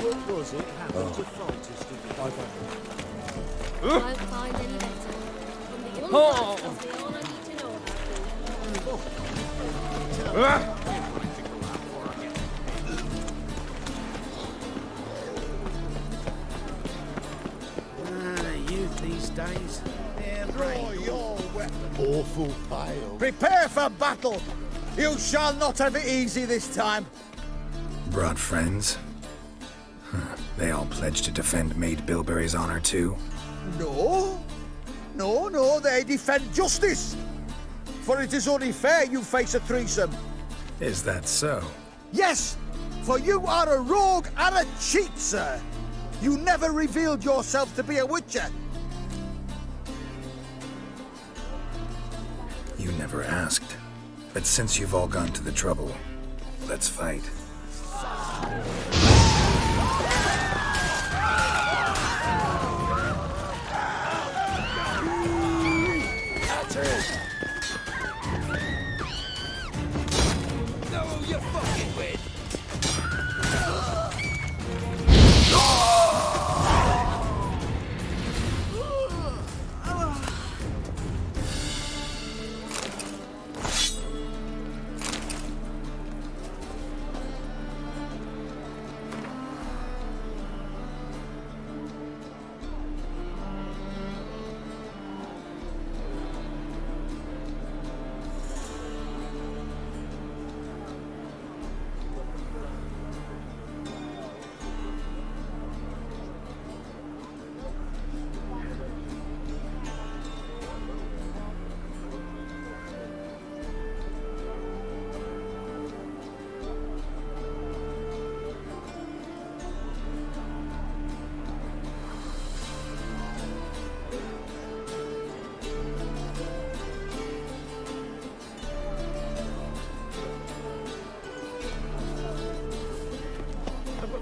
What was it happened to Francis? Won't find any better. From the young Oh. lads, that's all I need to know about them. Youth these days, they're brave. Awful pale. Prepare for battle! You shall not have it easy this time. Brought friends? Huh. They all pledged to defend Maid Bilberry's honor too? No. No, they defend justice. For it is only fair you face a threesome. Is that so? Yes, for you are a rogue and a cheat, sir. You never revealed yourself to be a witcher. You never asked. But since you've all gone to the trouble, let's fight. No, you fucking win.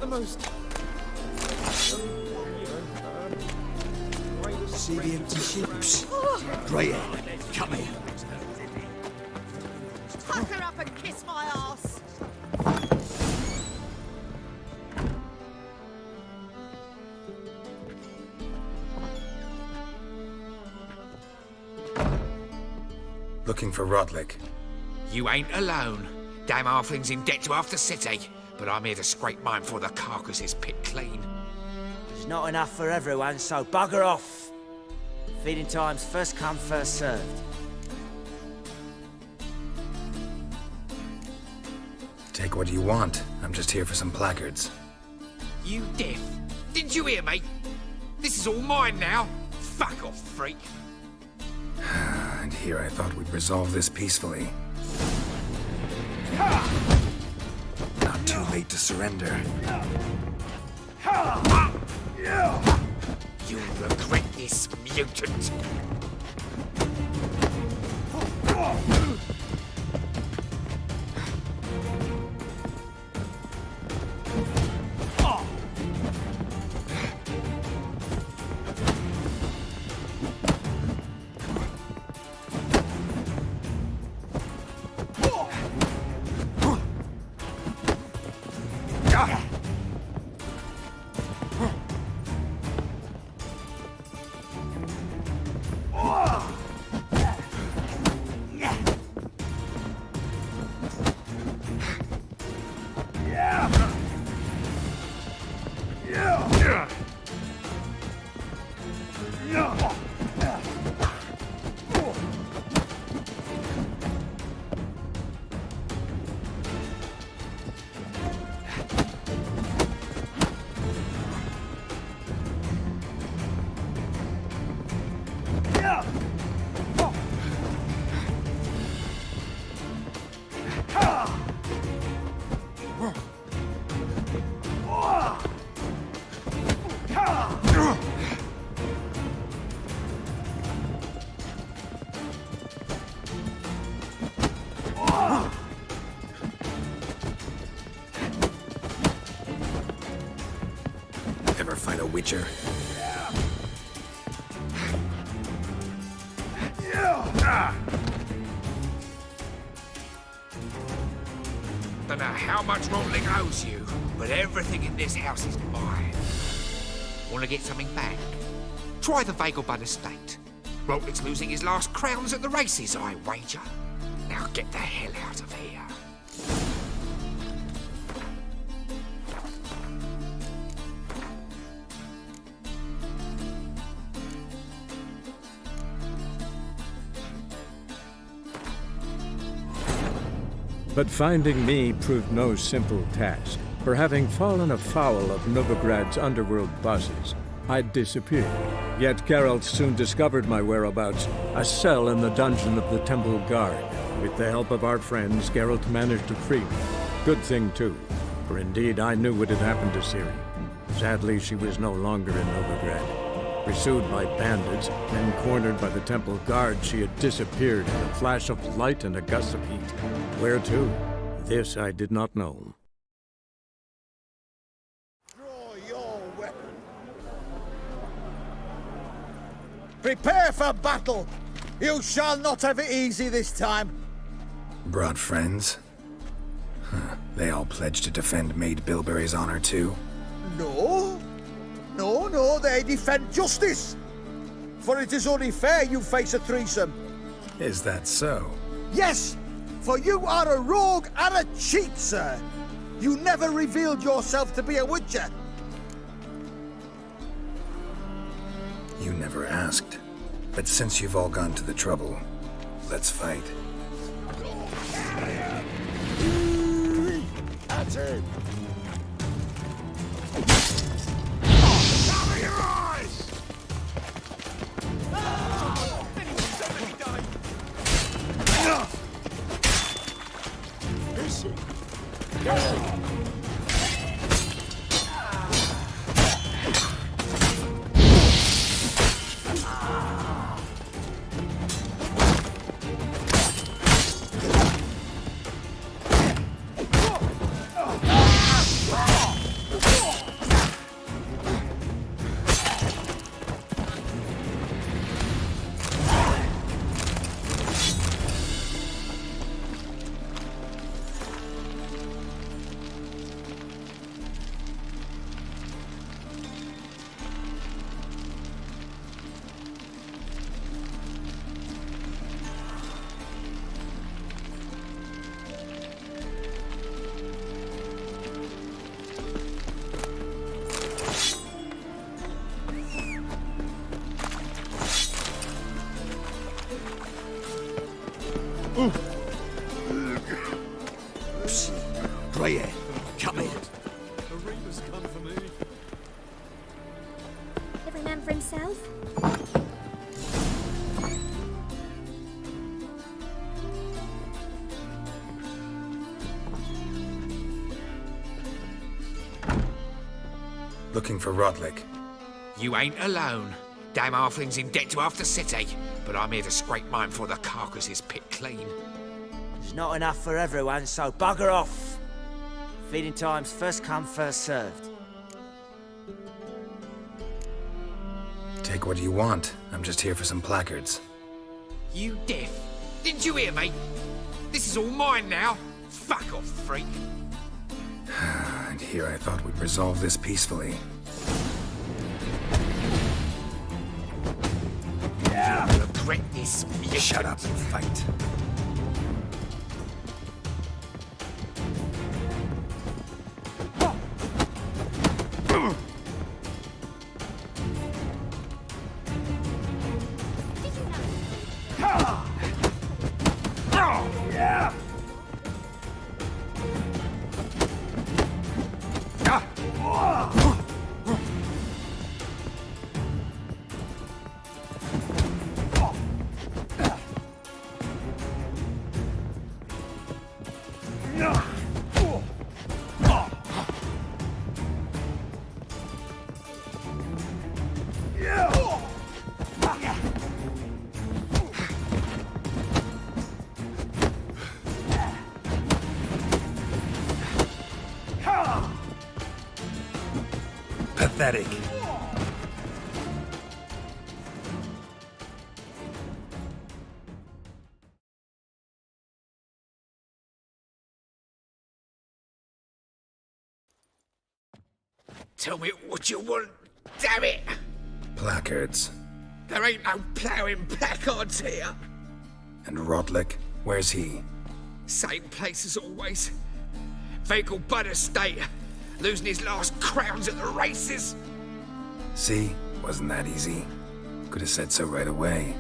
most... See the empty ships? Right here. Come here. Tuck her up and kiss my ass. Looking for Rodlick. You ain't alone. Damn halfling's in debt to half the city, but I'm here to scrape mine before the carcass is picked clean. There's not enough for everyone, so bugger off. Feeding time's first come, first served. Take what you want. I'm just here for some placards. You deaf? Didn't you hear me? This is all mine now. Fuck off, freak. And here I thought we'd resolve this peacefully. Not too late to surrender. You'll regret this, mutant. Ever find a witcher? Don't know how much Rodlick owes you, but everything in this house is mine. Want to get something back? Try the Vagelbud estate. Rodlick's losing his last crowns at the races, I wager. Now get the hell out of here. But finding me proved no simple task, for having fallen afoul of Novigrad's underworld bosses, I'd disappeared. Yet Geralt soon discovered my whereabouts, a cell in the dungeon of the Temple Guard. With the help of our friends, Geralt managed to free me. Good thing, too, for indeed I knew what had happened to Ciri. Sadly, she was no longer in Novigrad. Pursued by bandits, then cornered by the Temple Guard, she had disappeared in a flash of light and a gust of heat. Where to? This I did not know. Draw your weapon. Prepare for battle! You shall not have it easy this time. Brought friends? Huh. They all pledged to defend Maid Bilberry's honor too? No. No, they defend justice. For it is only fair you face a threesome. Is that so? Yes, for you are a rogue and a cheat, sir. You never revealed yourself to be a witcher. You never asked. But since you've all gone to the trouble, let's fight. That's it. Cover your eyes! Listen. Psst. Grey hair, come here. A reaper's come for me. Every man for himself? Looking for Rodlick. You ain't alone. Damn halfling's in debt to half the city, but I'm here to scrape mine before the carcass is picked clean. There's not enough for everyone, so bugger off. Feeding time's first come, first served. Take what you want. I'm just here for some placards. You deaf? Didn't you hear me? This is all mine now. Fuck off, freak. And here I thought we'd resolve this peacefully. You'll regret this. Shut up and fight. Pathetic. Tell me what you want, damn it! Placards. There ain't no ploughing placards here. And Rodlick? Where's he? Same place as always. Vehicle Bud Estate. Losing his last crowns at the races. See? Wasn't that easy? Could have said so right away.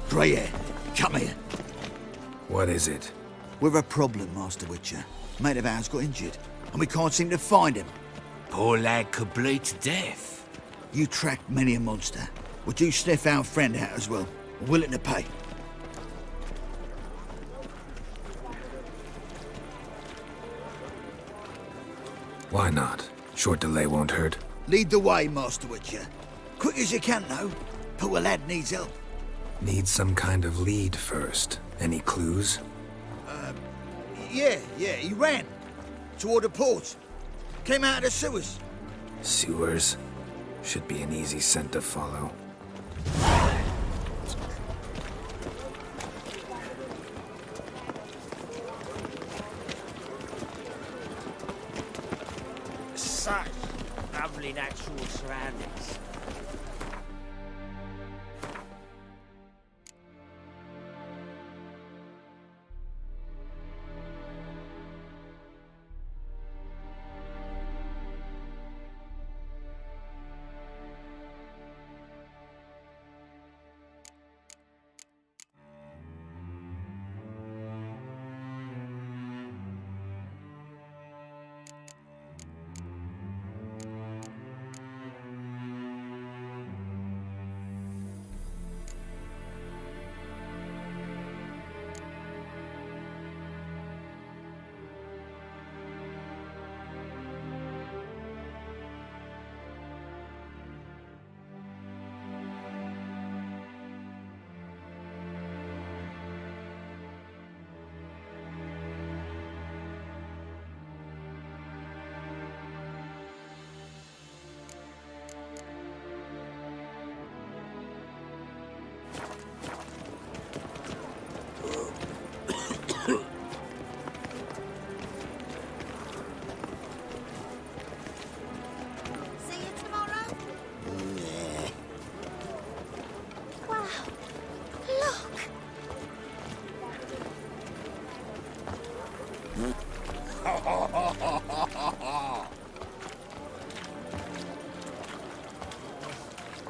Grey hair, come here. What is it? We're a problem, Master Witcher. Mate of ours got injured, and we can't seem to find him. Poor lad could bleed to death. You tracked many a monster. Would you sniff our friend out as well? Willing to pay. Why not? Short delay won't hurt. Lead the way, Master Witcher. Quick as you can, though. Poor lad needs help. Need some kind of lead first. Any clues? Yeah, he ran. Toward the port. Came out of the sewers. Sewers? Should be an easy scent to follow. Such lovely natural surroundings.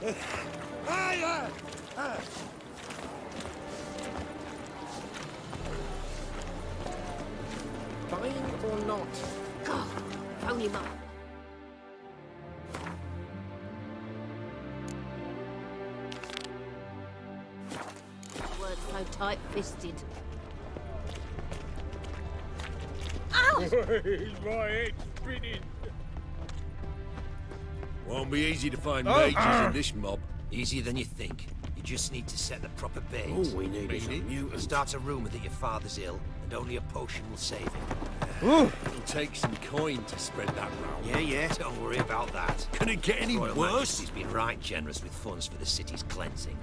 Buying or not? God, phone him up. Weren't so tight-fisted. Ow! My head's spinning. Won't be easy to find mages in this mob. Easier than you think. You just need to set the proper bait. All we need is a mutant. Start a rumour that your father's ill, and only a potion will save him. It'll take some coin to spread that round. Yeah. Don't worry about that. Can it get any Royal worse? Majesty's been right generous with funds for the city's cleansing.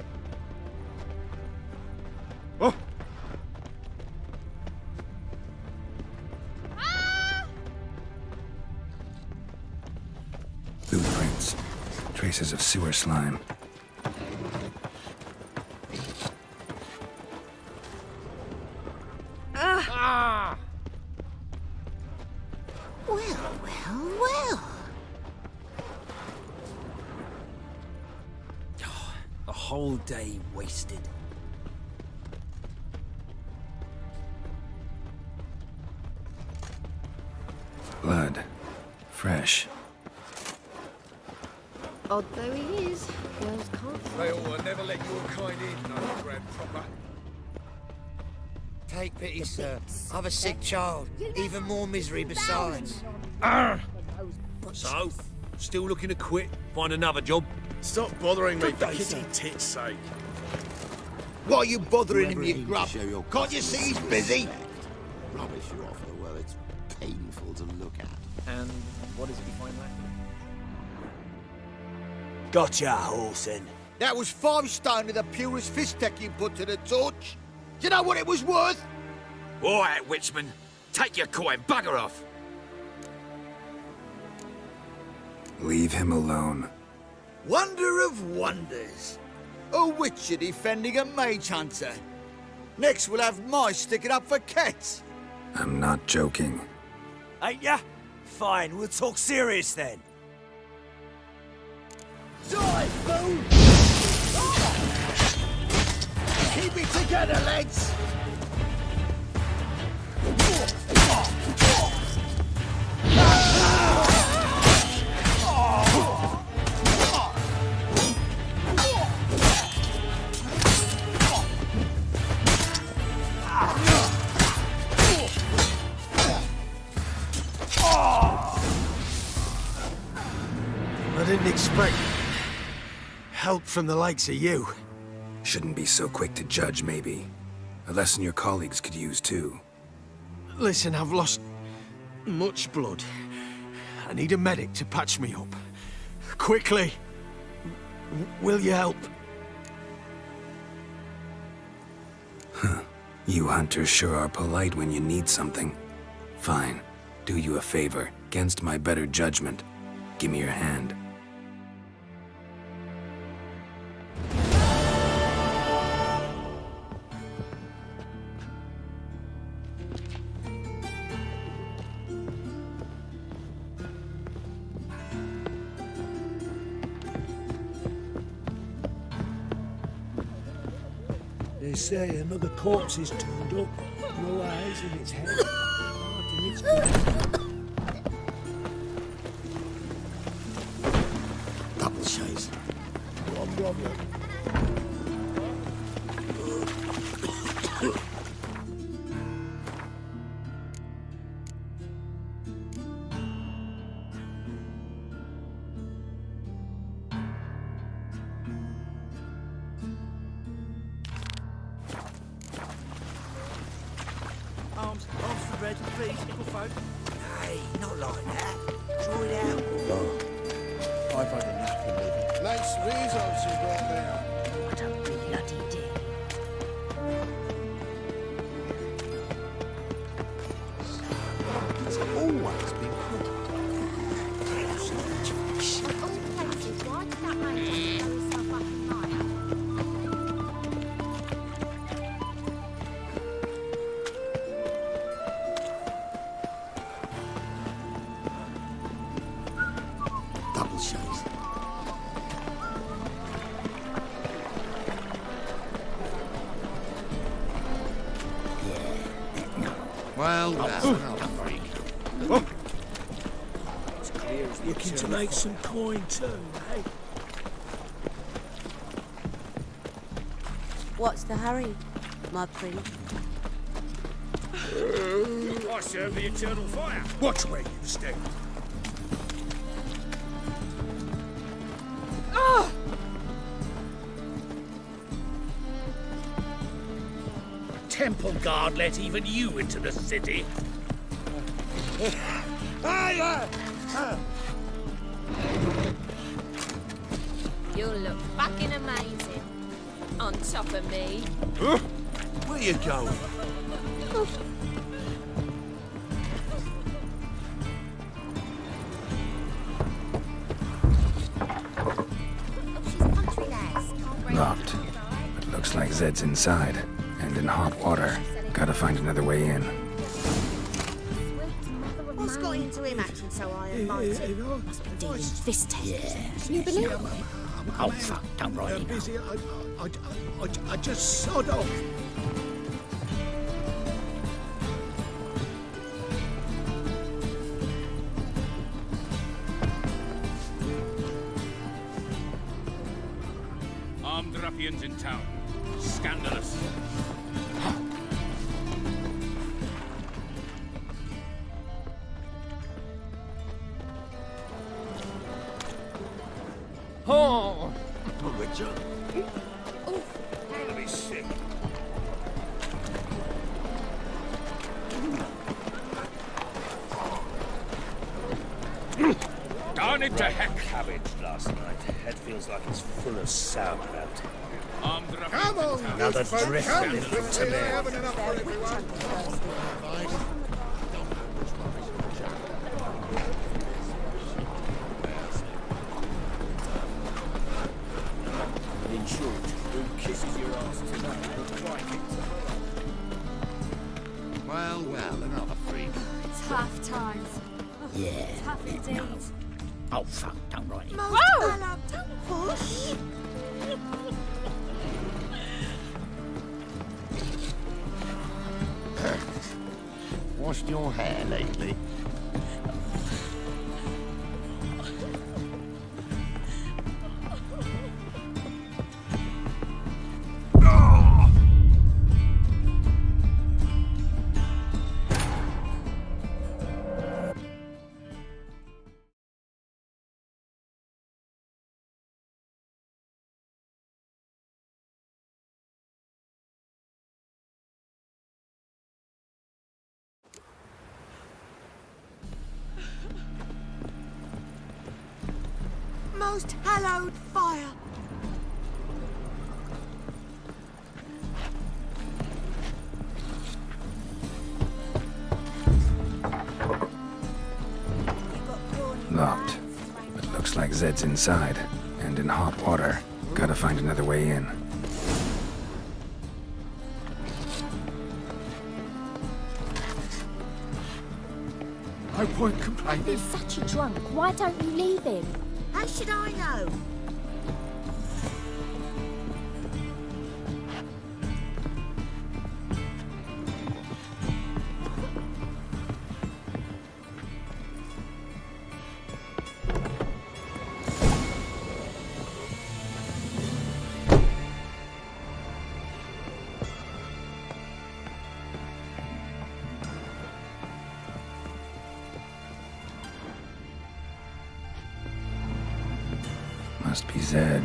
Blueprints. Traces of sewer slime. Well. A whole day wasted. Blood. Fresh. Odd though he is, girls can't. They all never let your kind in, no grand proper. Take pity, sir. I've a sick child. Even more misery besides. So, still looking to quit? Find another job? Stop bothering me for kitty tit's sake. Why are you bothering him, you grub? Can't you see he's busy? Rubbish you offer, well, it's painful to look at. And what is it you find lacking? Gotcha, Horson. That was 5 stone of the purest fist tech you put to the torch. Do you know what it was worth? All right, Witchman. Take your coin, bugger off. Leave him alone. Wonder of wonders. A witcher defending a mage hunter. Next we'll have mice sticking up for cats. I'm not joking. Ain't ya? Fine, we'll talk serious then. Die, fool! Keep it together, lads! I didn't expect help from the likes of you. Shouldn't be so quick to judge, maybe. A lesson your colleagues could use, too. Listen, I've lost much blood. I need a medic to patch me up. Quickly! Will you help? Huh. You hunters sure are polite when you need something. Fine. Do you a favor, against my better judgment. Give me your hand. They say another corpse is turned up. No eyes in its head. Heart in its brain. Double shades. One brother. Arms for bread, please, little folk. Hey, not like that. Draw it out. No. I've had enough of living. Nice resource you got there. What a bloody dig. It's always been good. Of all places, why did that man just throw himself up in mine? Double shades. Well, another freak. Looking to make some coin too, eh? What's the hurry, my prince? I serve the eternal fire. Watch where you step. Oh! Temple guard let even you into the city. You'll look fucking amazing. On top of me. Where you going? Locked. It looks like Zed's inside, and in hot water. Gotta find another way in. What's got into him acting so high and mighty? Must be dealing fist testers. Yeah. Can you believe it? Oh, fuck, don't write it busy. I just sod off. Armed ruffians in town. Scandalous. Oh! Richard. Gonna be sick. Darn it to heck. Cabbage last night. Head feels like it's full of sauerkraut. Come on, Another you folk, drift come. in from Quickly, today. I haven't enough for everyone. In short, who kisses your ass tonight will quite it. Well, another freak. Tough times. Yeah. Tough indeed. Oh, fuck, don't write it. Whoa! Don't push. Washed your hair lately? Most hallowed fire. Locked. It looks like Zed's inside, and in hot water. Gotta find another way in. No point complaining. He's such a drunk. Why don't you leave him? How should I know? Must be Zed.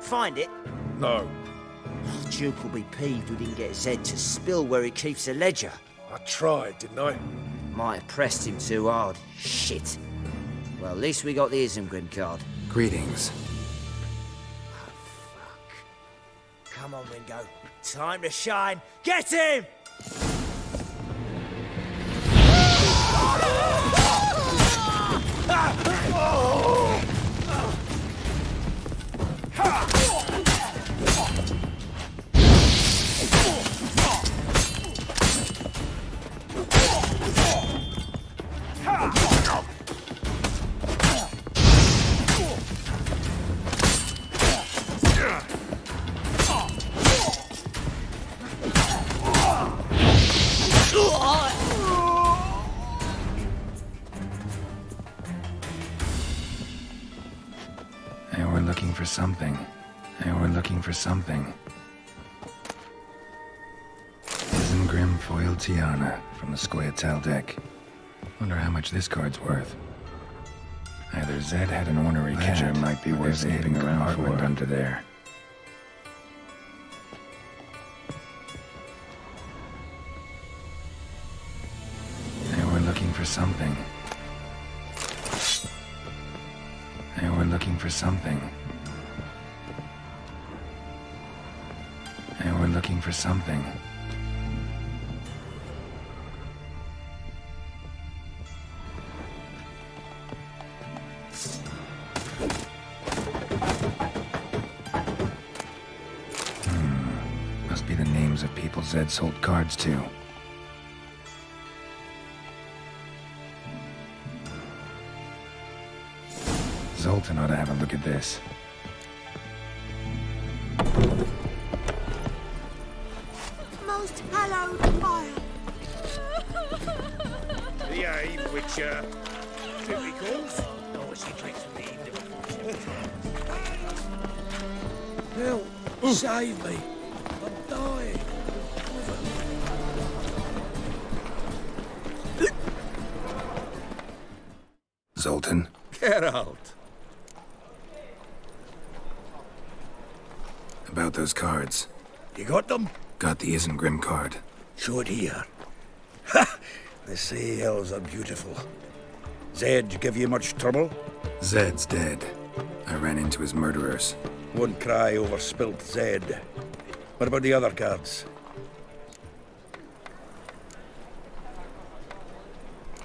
find it? No. Duke will be peeved we didn't get Zed to spill where he keeps the ledger. I tried, didn't I? Might have pressed him too hard. Shit. Well, at least we got the Isengrim card. Greetings. Come on, Ringo. Time to shine. Get him! They were looking for something. They were looking for something. Isengrim foil Tiana from the Scoia'tael deck. Wonder how much this card's worth. Either Zed had an ornery cat, might be worth snooping around for under there. They were looking for something. They were looking for something. They were looking for something. Must be the names of people Zed sold cards to. Zoltan ought to have a look at this. Most hallowed fire. Behave, Witcher. Duty calls. Oh, she drinks from the Help! Save me! I'm dying! Zoltan? Geralt. About those cards. You got them? Got the Isengrim card. Show it here. Ha! They say elves are beautiful. Zed give you much trouble? Zed's dead. I ran into his murderers. Won't cry over spilt Zed. What about the other cards?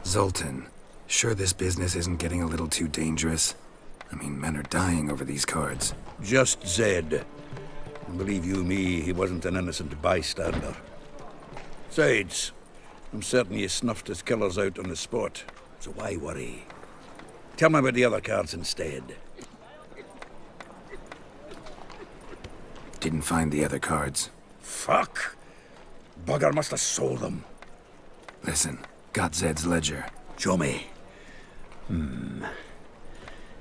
Zoltan, sure this business isn't getting a little too dangerous? I mean, men are dying over these cards. Just Zed. Believe you me, he wasn't an innocent bystander. Besides, I'm certain you snuffed his killers out on the spot, so why worry? Tell me about the other cards instead. Didn't find the other cards. Fuck! Bugger must have sold them. Listen, got Zed's ledger. Show me.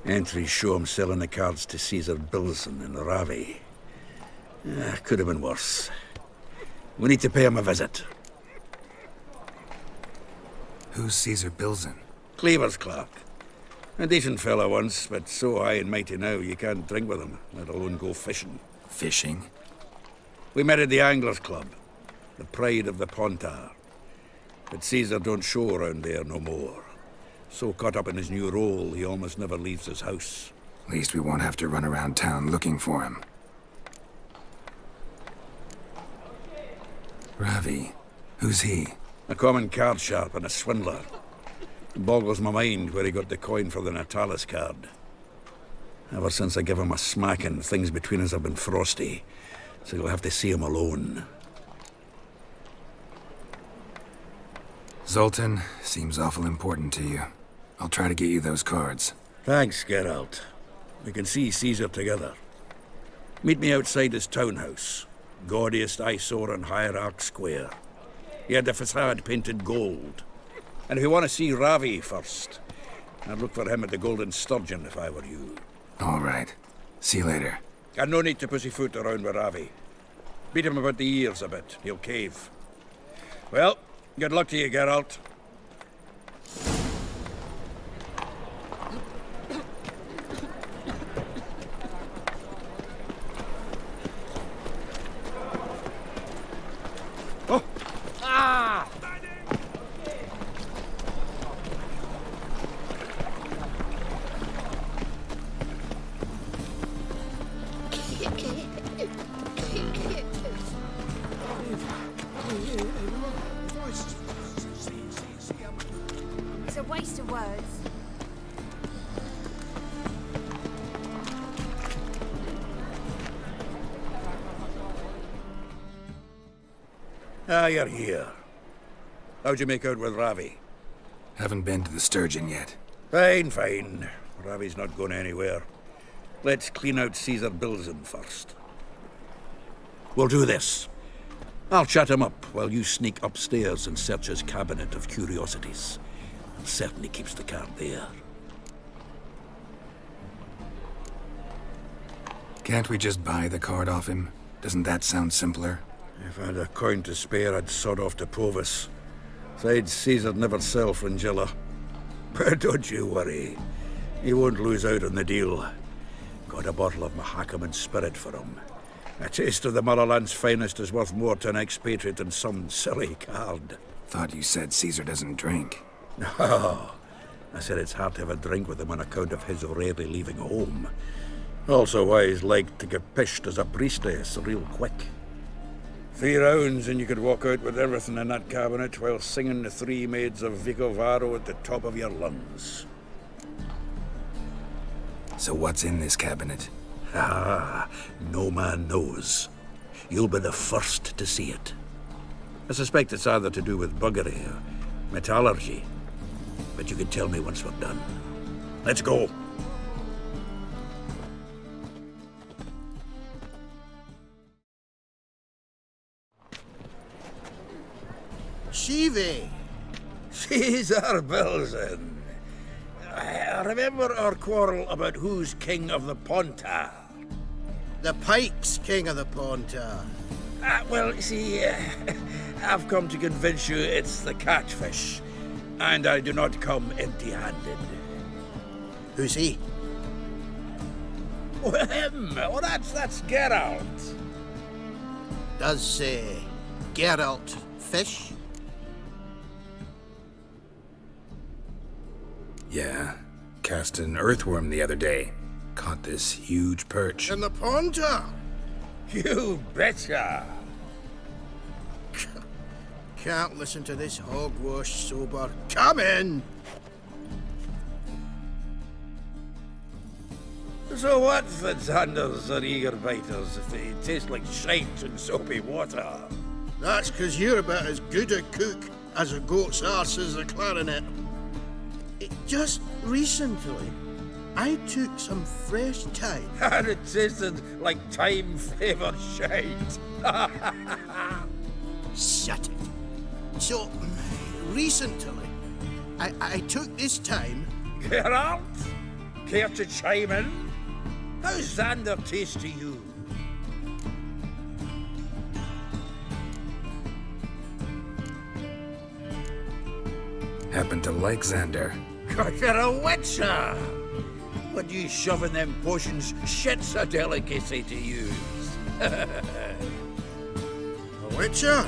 Entries show him selling the cards to Caesar Bilson in Ravi. Could have been worse. We need to pay him a visit. Who's Caesar Bilson? Cleaver's clerk. A decent fellow once, but so high and mighty now you can't drink with him, let alone go fishing. Fishing? We met at the Anglers Club, the pride of the Pontar. But Caesar don't show around there no more. So caught up in his new role, he almost never leaves his house. At least we won't have to run around town looking for him. Ravi, who's he? A common card sharp and a swindler. It boggles my mind where he got the coin for the Natalis card. Ever since I gave him a smacking, things between us have been frosty, so you'll have to see him alone. Zoltan, seems awful important to you. I'll try to get you those cards. Thanks, Geralt. We can see Caesar together. Meet me outside his townhouse. Gaudiest eyesore on Hierarch Square. He had the facade painted gold. And if you want to see Ravi first, I'd look for him at the Golden Sturgeon if I were you. All right. See you later. And no need to pussyfoot around with Ravi. Beat him about the ears a bit. He'll cave. Well, good luck to you, Geralt. Oh! Ah! It's a waste of words. Ah, you're here. How'd you make out with Ravi? Haven't been to the Sturgeon yet. Fine, fine. Ravi's not going anywhere. Let's clean out Caesar Bilzen first. We'll do this. I'll chat him up while you sneak upstairs and search his cabinet of curiosities. Certainly keeps the card there. Can't we just buy the card off him? Doesn't that sound simpler? If I had a coin to spare, I'd sod off to Provis. Besides, Caesar'd never sell Fringilla. But don't you worry. He won't lose out on the deal. Got a bottle of Mahakaman spirit for him. A taste of the motherland's finest is worth more to an expatriate than some silly card. Thought you said Caesar doesn't drink. No. I said it's hard to have a drink with him on account of his rarely leaving home. Also why he's like to get pished as a priestess real quick. 3 rounds and you could walk out with everything in that cabinet while singing the 3 maids of Vicovaro at the top of your lungs. So what's in this cabinet? Ah, no man knows. You'll be the first to see it. I suspect it's either to do with buggery or metallurgy. But you can tell me once we're done. Let's go. Shivi! Caesar Bilzen. Remember our quarrel about who's king of the Pontar? The Pike's king of the Pontar. Well, see, I've come to convince you it's the catfish. And I do not come empty-handed. Who's he? Well, him. Oh, that's Geralt. Does say Geralt fish? Yeah. Cast an earthworm the other day. Caught this huge perch. In the Pontar? You betcha. Can't listen to this hogwash sober. Come in! So what for Xanders or eager biters if they taste like shite and soapy water? That's 'cause you're about as good a cook as a goat's arse is a clarinet. Just recently, I took some fresh thyme. And it tasted like thyme-flavoured shite. Shut it. So, recently, I took this thyme. Geralt? Care to chime in? How's Xander taste to you? Happen to like Xander. 'Cause you're a witcher! What you shoving them potions? Shit's a delicacy to use. A witcher?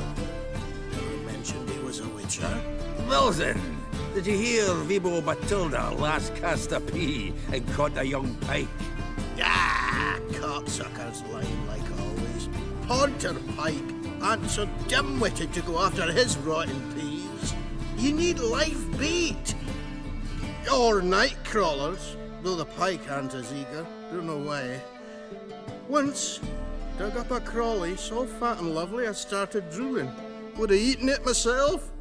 Never mentioned he was a witcher. Bilzen, did you hear Vibo Matilda last cast a pea and caught a young pike? Ah, cocksuckers lying like always. Pontar Pike aren't so dim-witted to go after his rotten peas. You need life bait. Or night crawlers, though the pike aren't as eager. Don't know why. Once, dug up a crawly so fat and lovely I started drooling. Would have eaten it myself.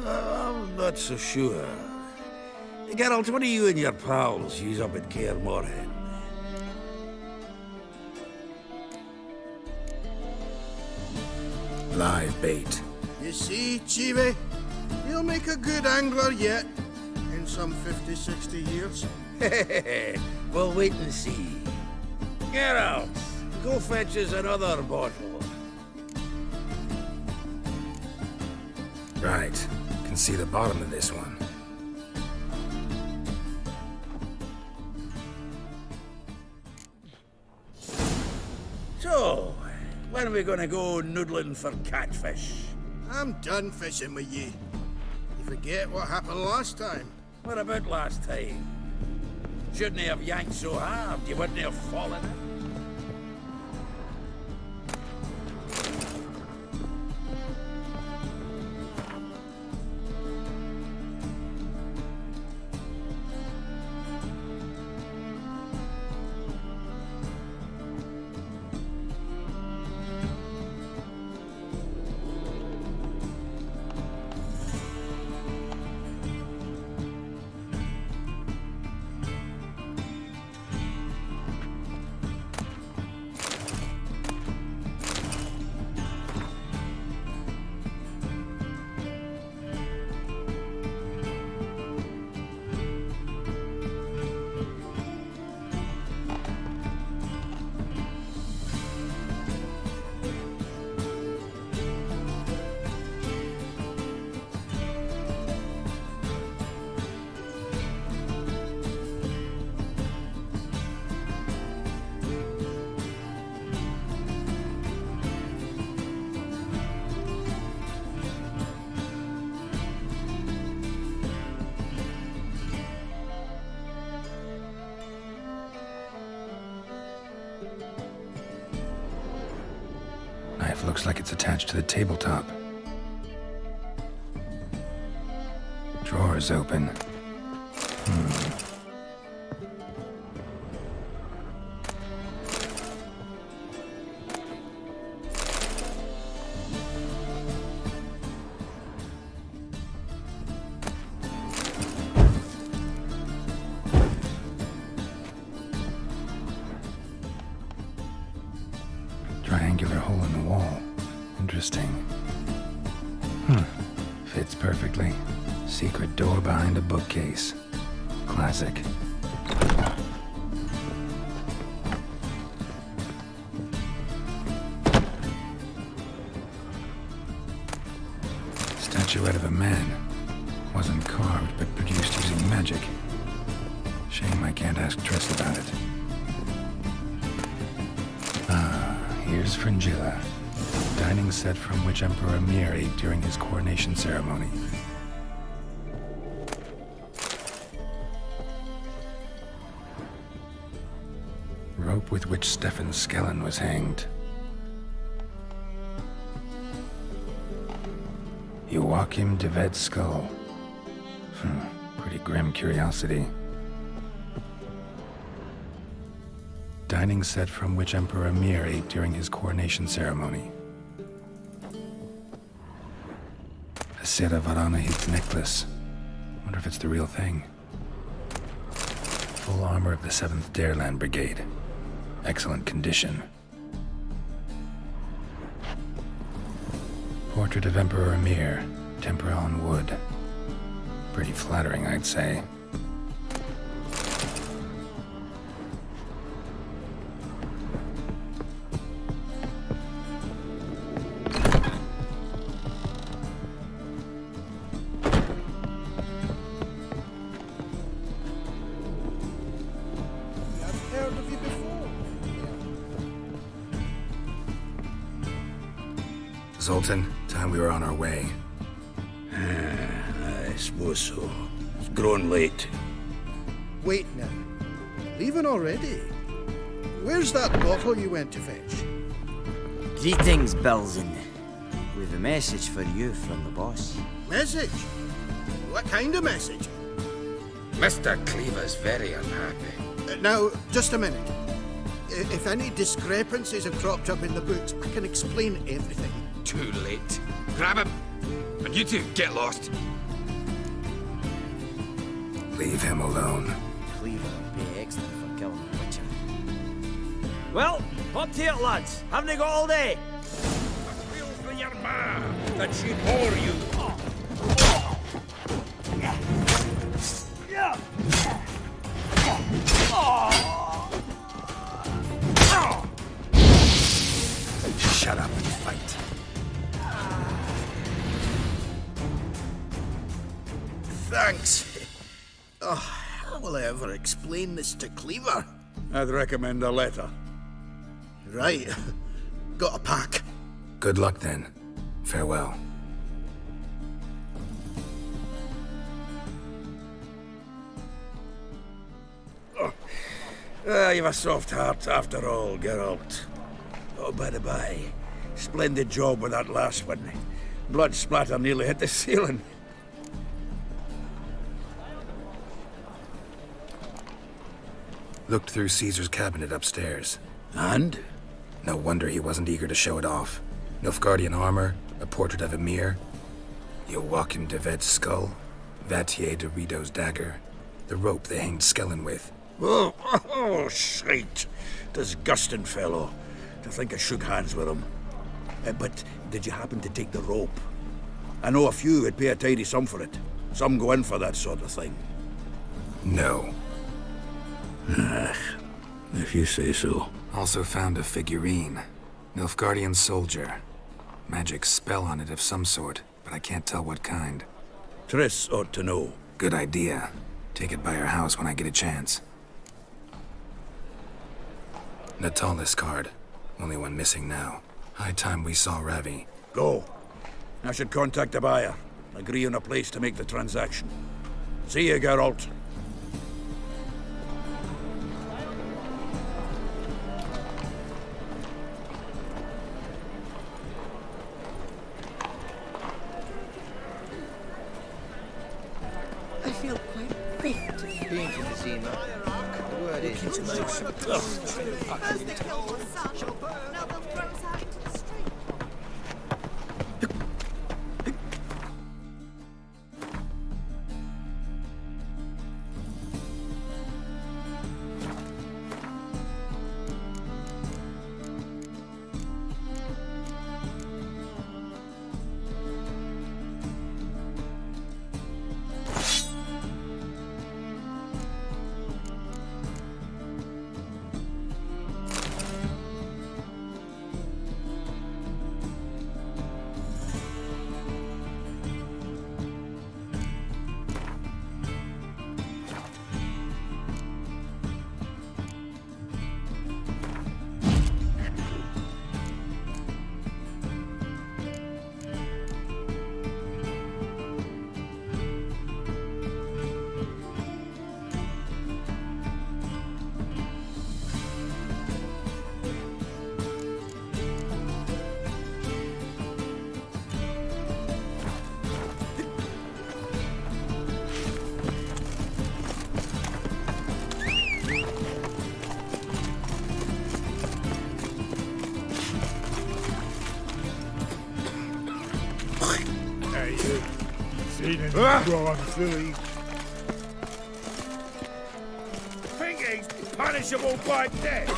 I'm not so sure. Geralt, what do you and your pals use up at Kaer Morhen? Live bait. You see, Chibi, you'll make a good angler yet. In some 50, 60 years. We'll wait and see. Geralt, go fetch us another bottle. Right. Can see the bottom of this one. So, When are we gonna go noodling for catfish? I'm done fishing with ye. You forget what happened last time. What about last time? Shouldn't he have yanked so hard you wouldn't have fallen in? Knife looks like it's attached to the tabletop. Drawer's open. Triangular hole in the wall. Interesting. Fits perfectly. Secret door behind a bookcase. Classic. Statuette of a man. Wasn't carved, but produced using magic. Shame I can't ask Triss about it. Here's Fringilla, dining set from which Emperor Mir ate during his coronation ceremony. Rope with which Stefan Skellen was hanged. Joachim de Ved's skull. Pretty grim curiosity. Dining set from which Emperor Mir ate during his coronation ceremony. A Sera Varanahid's necklace. Wonder if it's the real thing. Full armor of the 7th Dareland Brigade. Excellent condition. Portrait of Emperor Mir, tempera on wood. Pretty flattering, I'd say. Zoltan, time we were on our way. I suppose so. It's grown late. Wait now. Leaving already? Where's that bottle you went to fetch? Greetings, Belzen. We've a message for you from the boss. Message? What kind of message? Mr. Cleaver's very unhappy. Now, just a minute. If any discrepancies have cropped up in the books, I can explain everything. Too late. Grab him. And you two, get lost. Leave him alone. Cleaver would be excellent for killing the Witcher. Well, up to it, lads. Haven't they got all day? Feel for your ma, that she'd bore you. Shut up and fight. Thanks. Oh, how will I ever explain this to Cleaver? I'd recommend a letter. Right. Got a pack. Good luck then. Farewell. You've a soft heart after all, Geralt. Oh, by the by, splendid job with that last one. Blood splatter nearly hit the ceiling. Looked through Caesar's cabinet upstairs. And? No wonder he wasn't eager to show it off. Nilfgaardian armor, a portrait of Emir, Joachim de Ved's skull, Vatier de Rideau's dagger, the rope they hanged Skellen with. Oh, shite. Disgusting fellow. To think I shook hands with him. But did you happen to take the rope? I know a few would pay a tidy sum for it. Some go in for that sort of thing. No. If you say so. Also found a figurine. Nilfgaardian soldier. Magic spell on it of some sort, but I can't tell what kind. Triss ought to know. Good idea. Take it by her house when I get a chance. Natalis card. Only one missing now. High time we saw Ravi. Go. I should contact the buyer. Agree on a place to make the transaction. See you, Geralt. I feel quite faint. Being to the Zima. The word is to make some First they killed your son, now they'll throw us out into the street. Think he's punishable by death.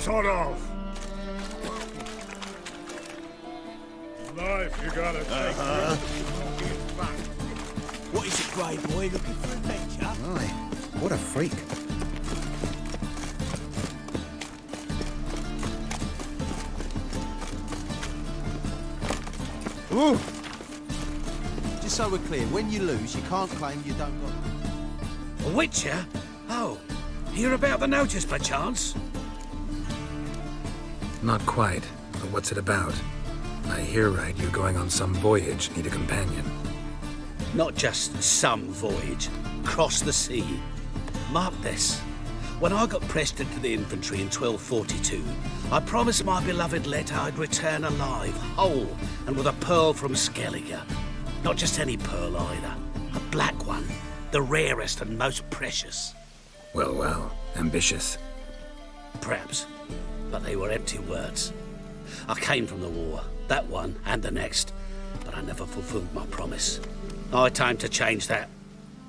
Sort of. Life, you gotta take What is it, Grey Boy? Looking for adventure? Aye. What a freak. Ooh. Just so we're clear, when you lose, you can't claim you don't got... A witcher? Oh, hear about the notice, perchance? Not quite, but what's it about? I hear right, you're going on some voyage, need a companion. Not just some voyage, cross the sea. Mark this. When I got pressed into the infantry in 1242, I promised my beloved Letta I'd return alive, whole, and with a pearl from Skellige. Not just any pearl either, a black one, the rarest and most precious. Well, well, ambitious. Perhaps, but they were empty words. I came from the war, that one and the next, but I never fulfilled my promise. High time to change that.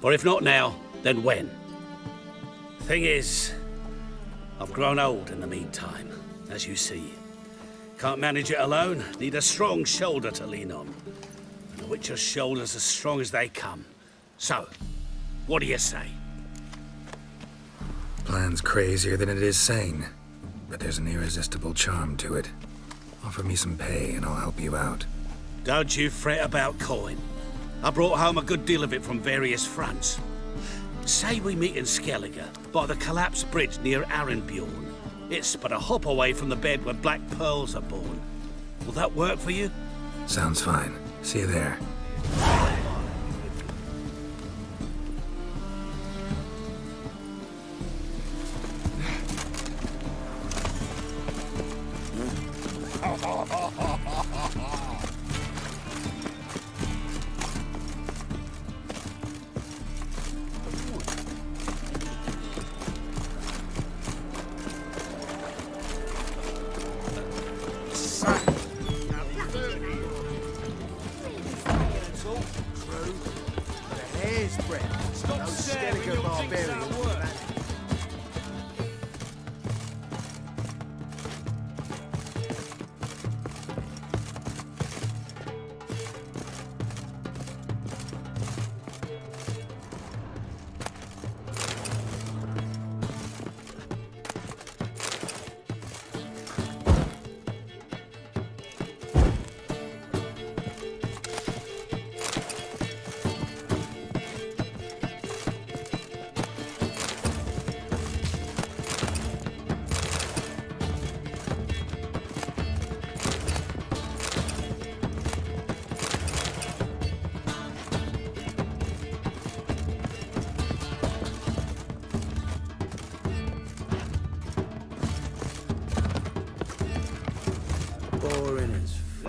For if not now, then when? Thing is, I've grown old in the meantime, as you see. Can't manage it alone, need a strong shoulder to lean on. And a witcher's shoulder's as strong as they come. So, what do you say? Plan's crazier than it is sane, but there's an irresistible charm to it. Offer me some pay and I'll help you out. Don't you fret about coin. I brought home a good deal of it from various fronts. Say we meet in Skellige, by the collapsed bridge near Arenbjorn. It's but a hop away from the bed where black pearls are born. Will that work for you? Sounds fine. See you there.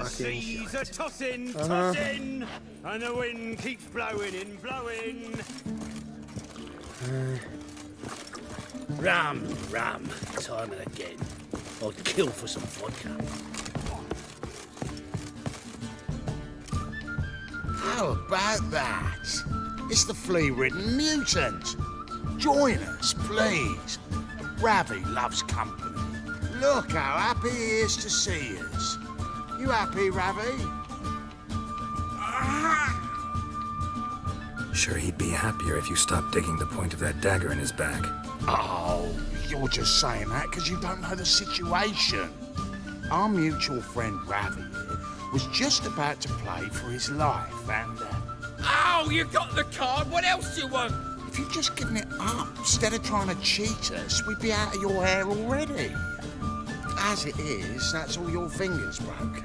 Seas are tossing, tossing, and the wind keeps blowing and blowing. Rum, time and again. I'd kill for some vodka. How about that? It's the flea-ridden mutant. Join us, please. Ravi loves company. Look how happy he is to see us. You happy, Ravi? Sure, he'd be happier if you stopped digging the point of that dagger in his back. Oh, you're just saying that because you don't know the situation. Our mutual friend Ravi here was just about to play for his life and... Oh, you got the card. What else do you want? If you'd just given it up instead of trying to cheat us, we'd be out of your hair already. As it is, that's all your fingers broke.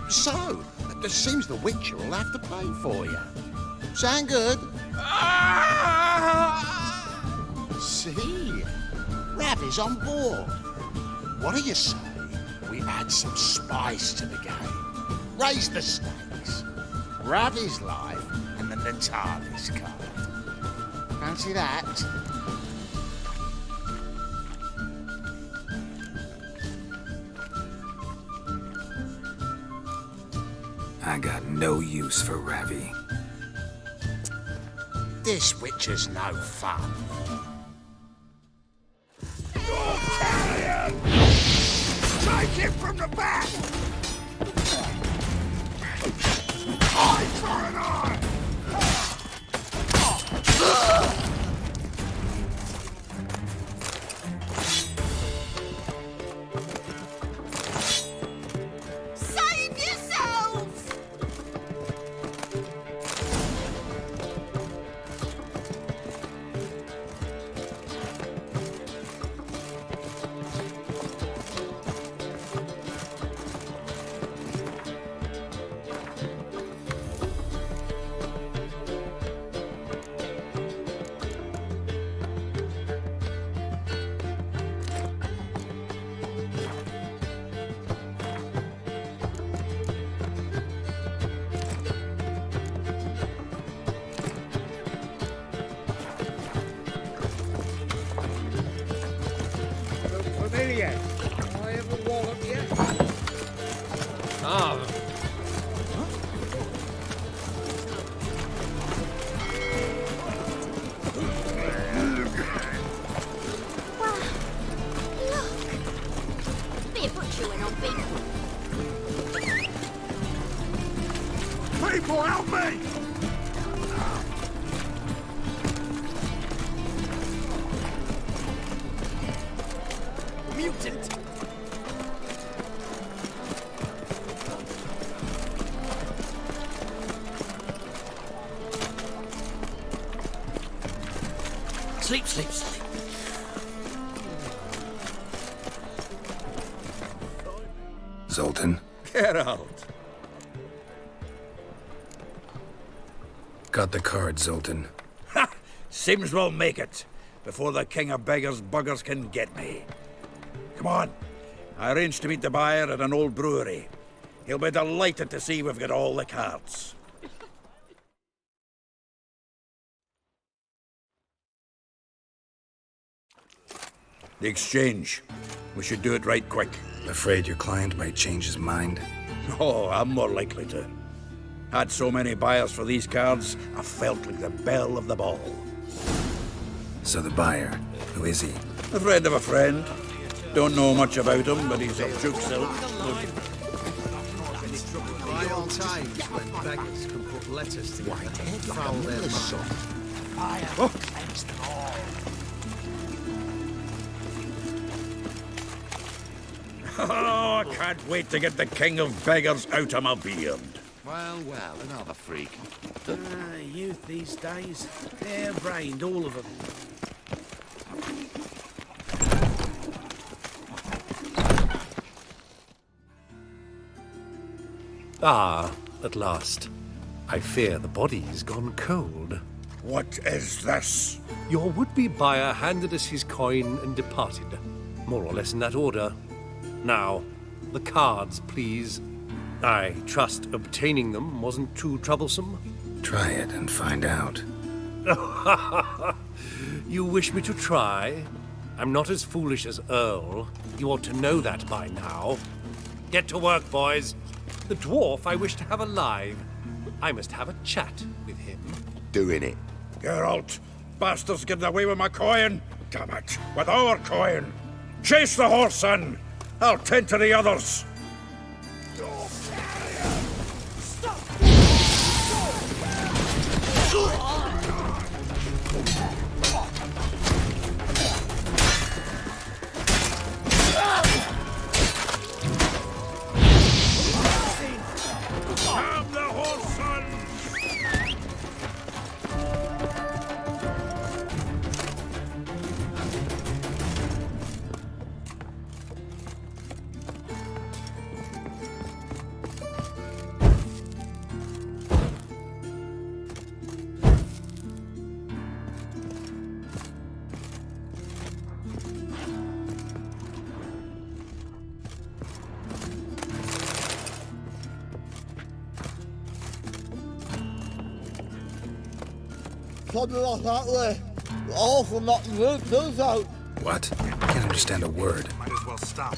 So, it seems the Witcher will have to pay for you. Sound good? See? Ravi's on board. What do you say we add some spice to the game? Raise the stakes. Ravi's life and the Natalis card. Fancy that? I got no use for Ravi. This Witcher's no fun. Take it from the back! Eye for an eye! Save yourselves! Familiar. I ever wallop you? Ah. Wow. Look. Be a butcher when I'm big. People, help me! Mutant! Sleep, sleep, sleep. Zoltan, Geralt. got the card, Zoltan. Ha! Seems we'll make it before the king of beggars buggers can get me. Come on. I arranged to meet the buyer at an old brewery. He'll be delighted to see we've got all the cards. The exchange. We should do it right quick. Afraid your client might change his mind? Oh, I'm more likely to. Had so many buyers for these cards, I felt like the belle of the ball. So the buyer, who is he? A friend of a friend. Don't know much about him, but he's of Duke Silk. By all times when beggars can put letters together and foul their mind. Oh, I can't wait to get the king of beggars out of my beard. Well, another freak. Youth these days. Hair-brained, all of them. Ah, at last. I fear the body's gone cold. What is this? Your would-be buyer handed us his coin and departed. More or less in that order. Now, the cards, please. I trust obtaining them wasn't too troublesome. Try it and find out. You wish me to try? I'm not as foolish as Earl. You ought to know that by now. Get to work, boys. The dwarf I wish to have alive. I must have a chat with him. Doing it. Geralt, bastards getting away with my coin. Damn it, with our coin. Chase the horse, son. I'll tend to the others. Have the horse, son. Something like that way. All from not root those out. What? Can't understand a word. Might as well stop.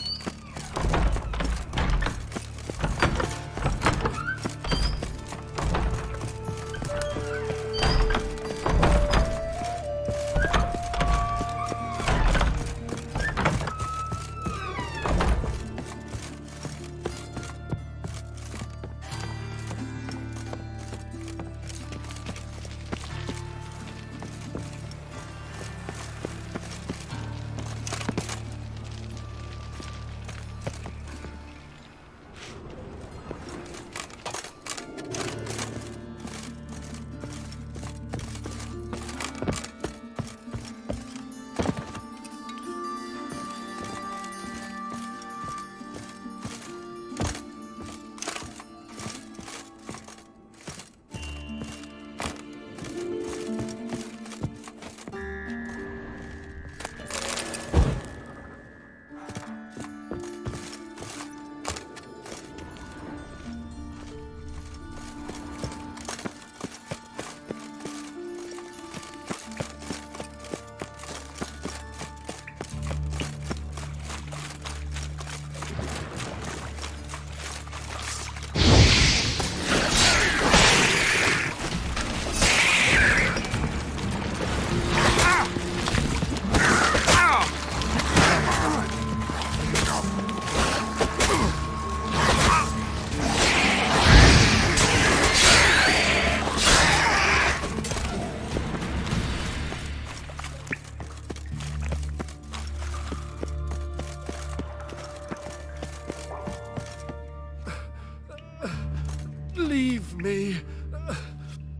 Leave me,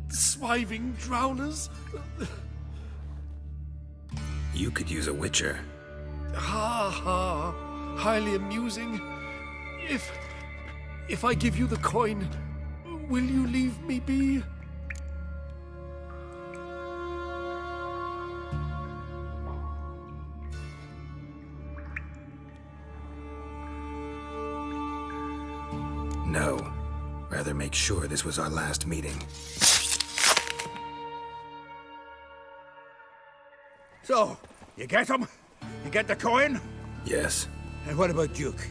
swiving drowners. You could use a witcher. Ha ha. Highly amusing. If I give you the coin, will you leave me be? No. Rather make sure this was our last meeting. So, you get him? You get the coin? Yes. And what about Duke?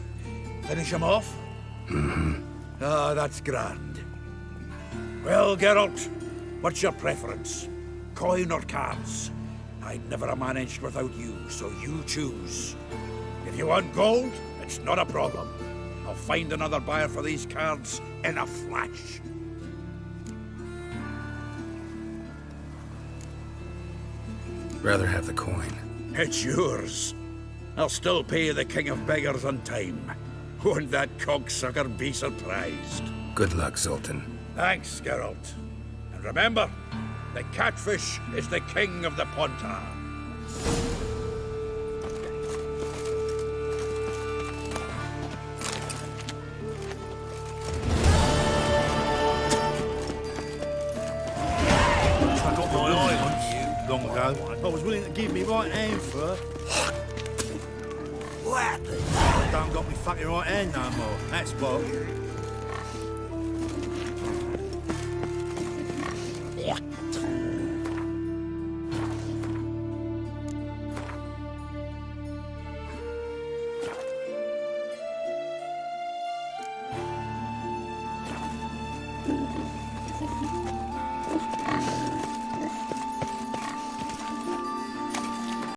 Finish him off? Mm-hmm. Ah, that's grand. Well, Geralt, what's your preference? Coin or cards? I'd never managed without you, so you choose. If you want gold, it's not a problem. I'll find another buyer for these cards in a flash. Rather have the coin. It's yours. I'll still pay the King of Beggars on time. Won't that cocksucker be surprised? Good luck, Zoltan. Thanks, Geralt. And remember, the catfish is the king of the Pontar. I got my eye on you long ago. I was willing to give me right hand for her. What happened? I don't got me fucking right hand no more. That's what.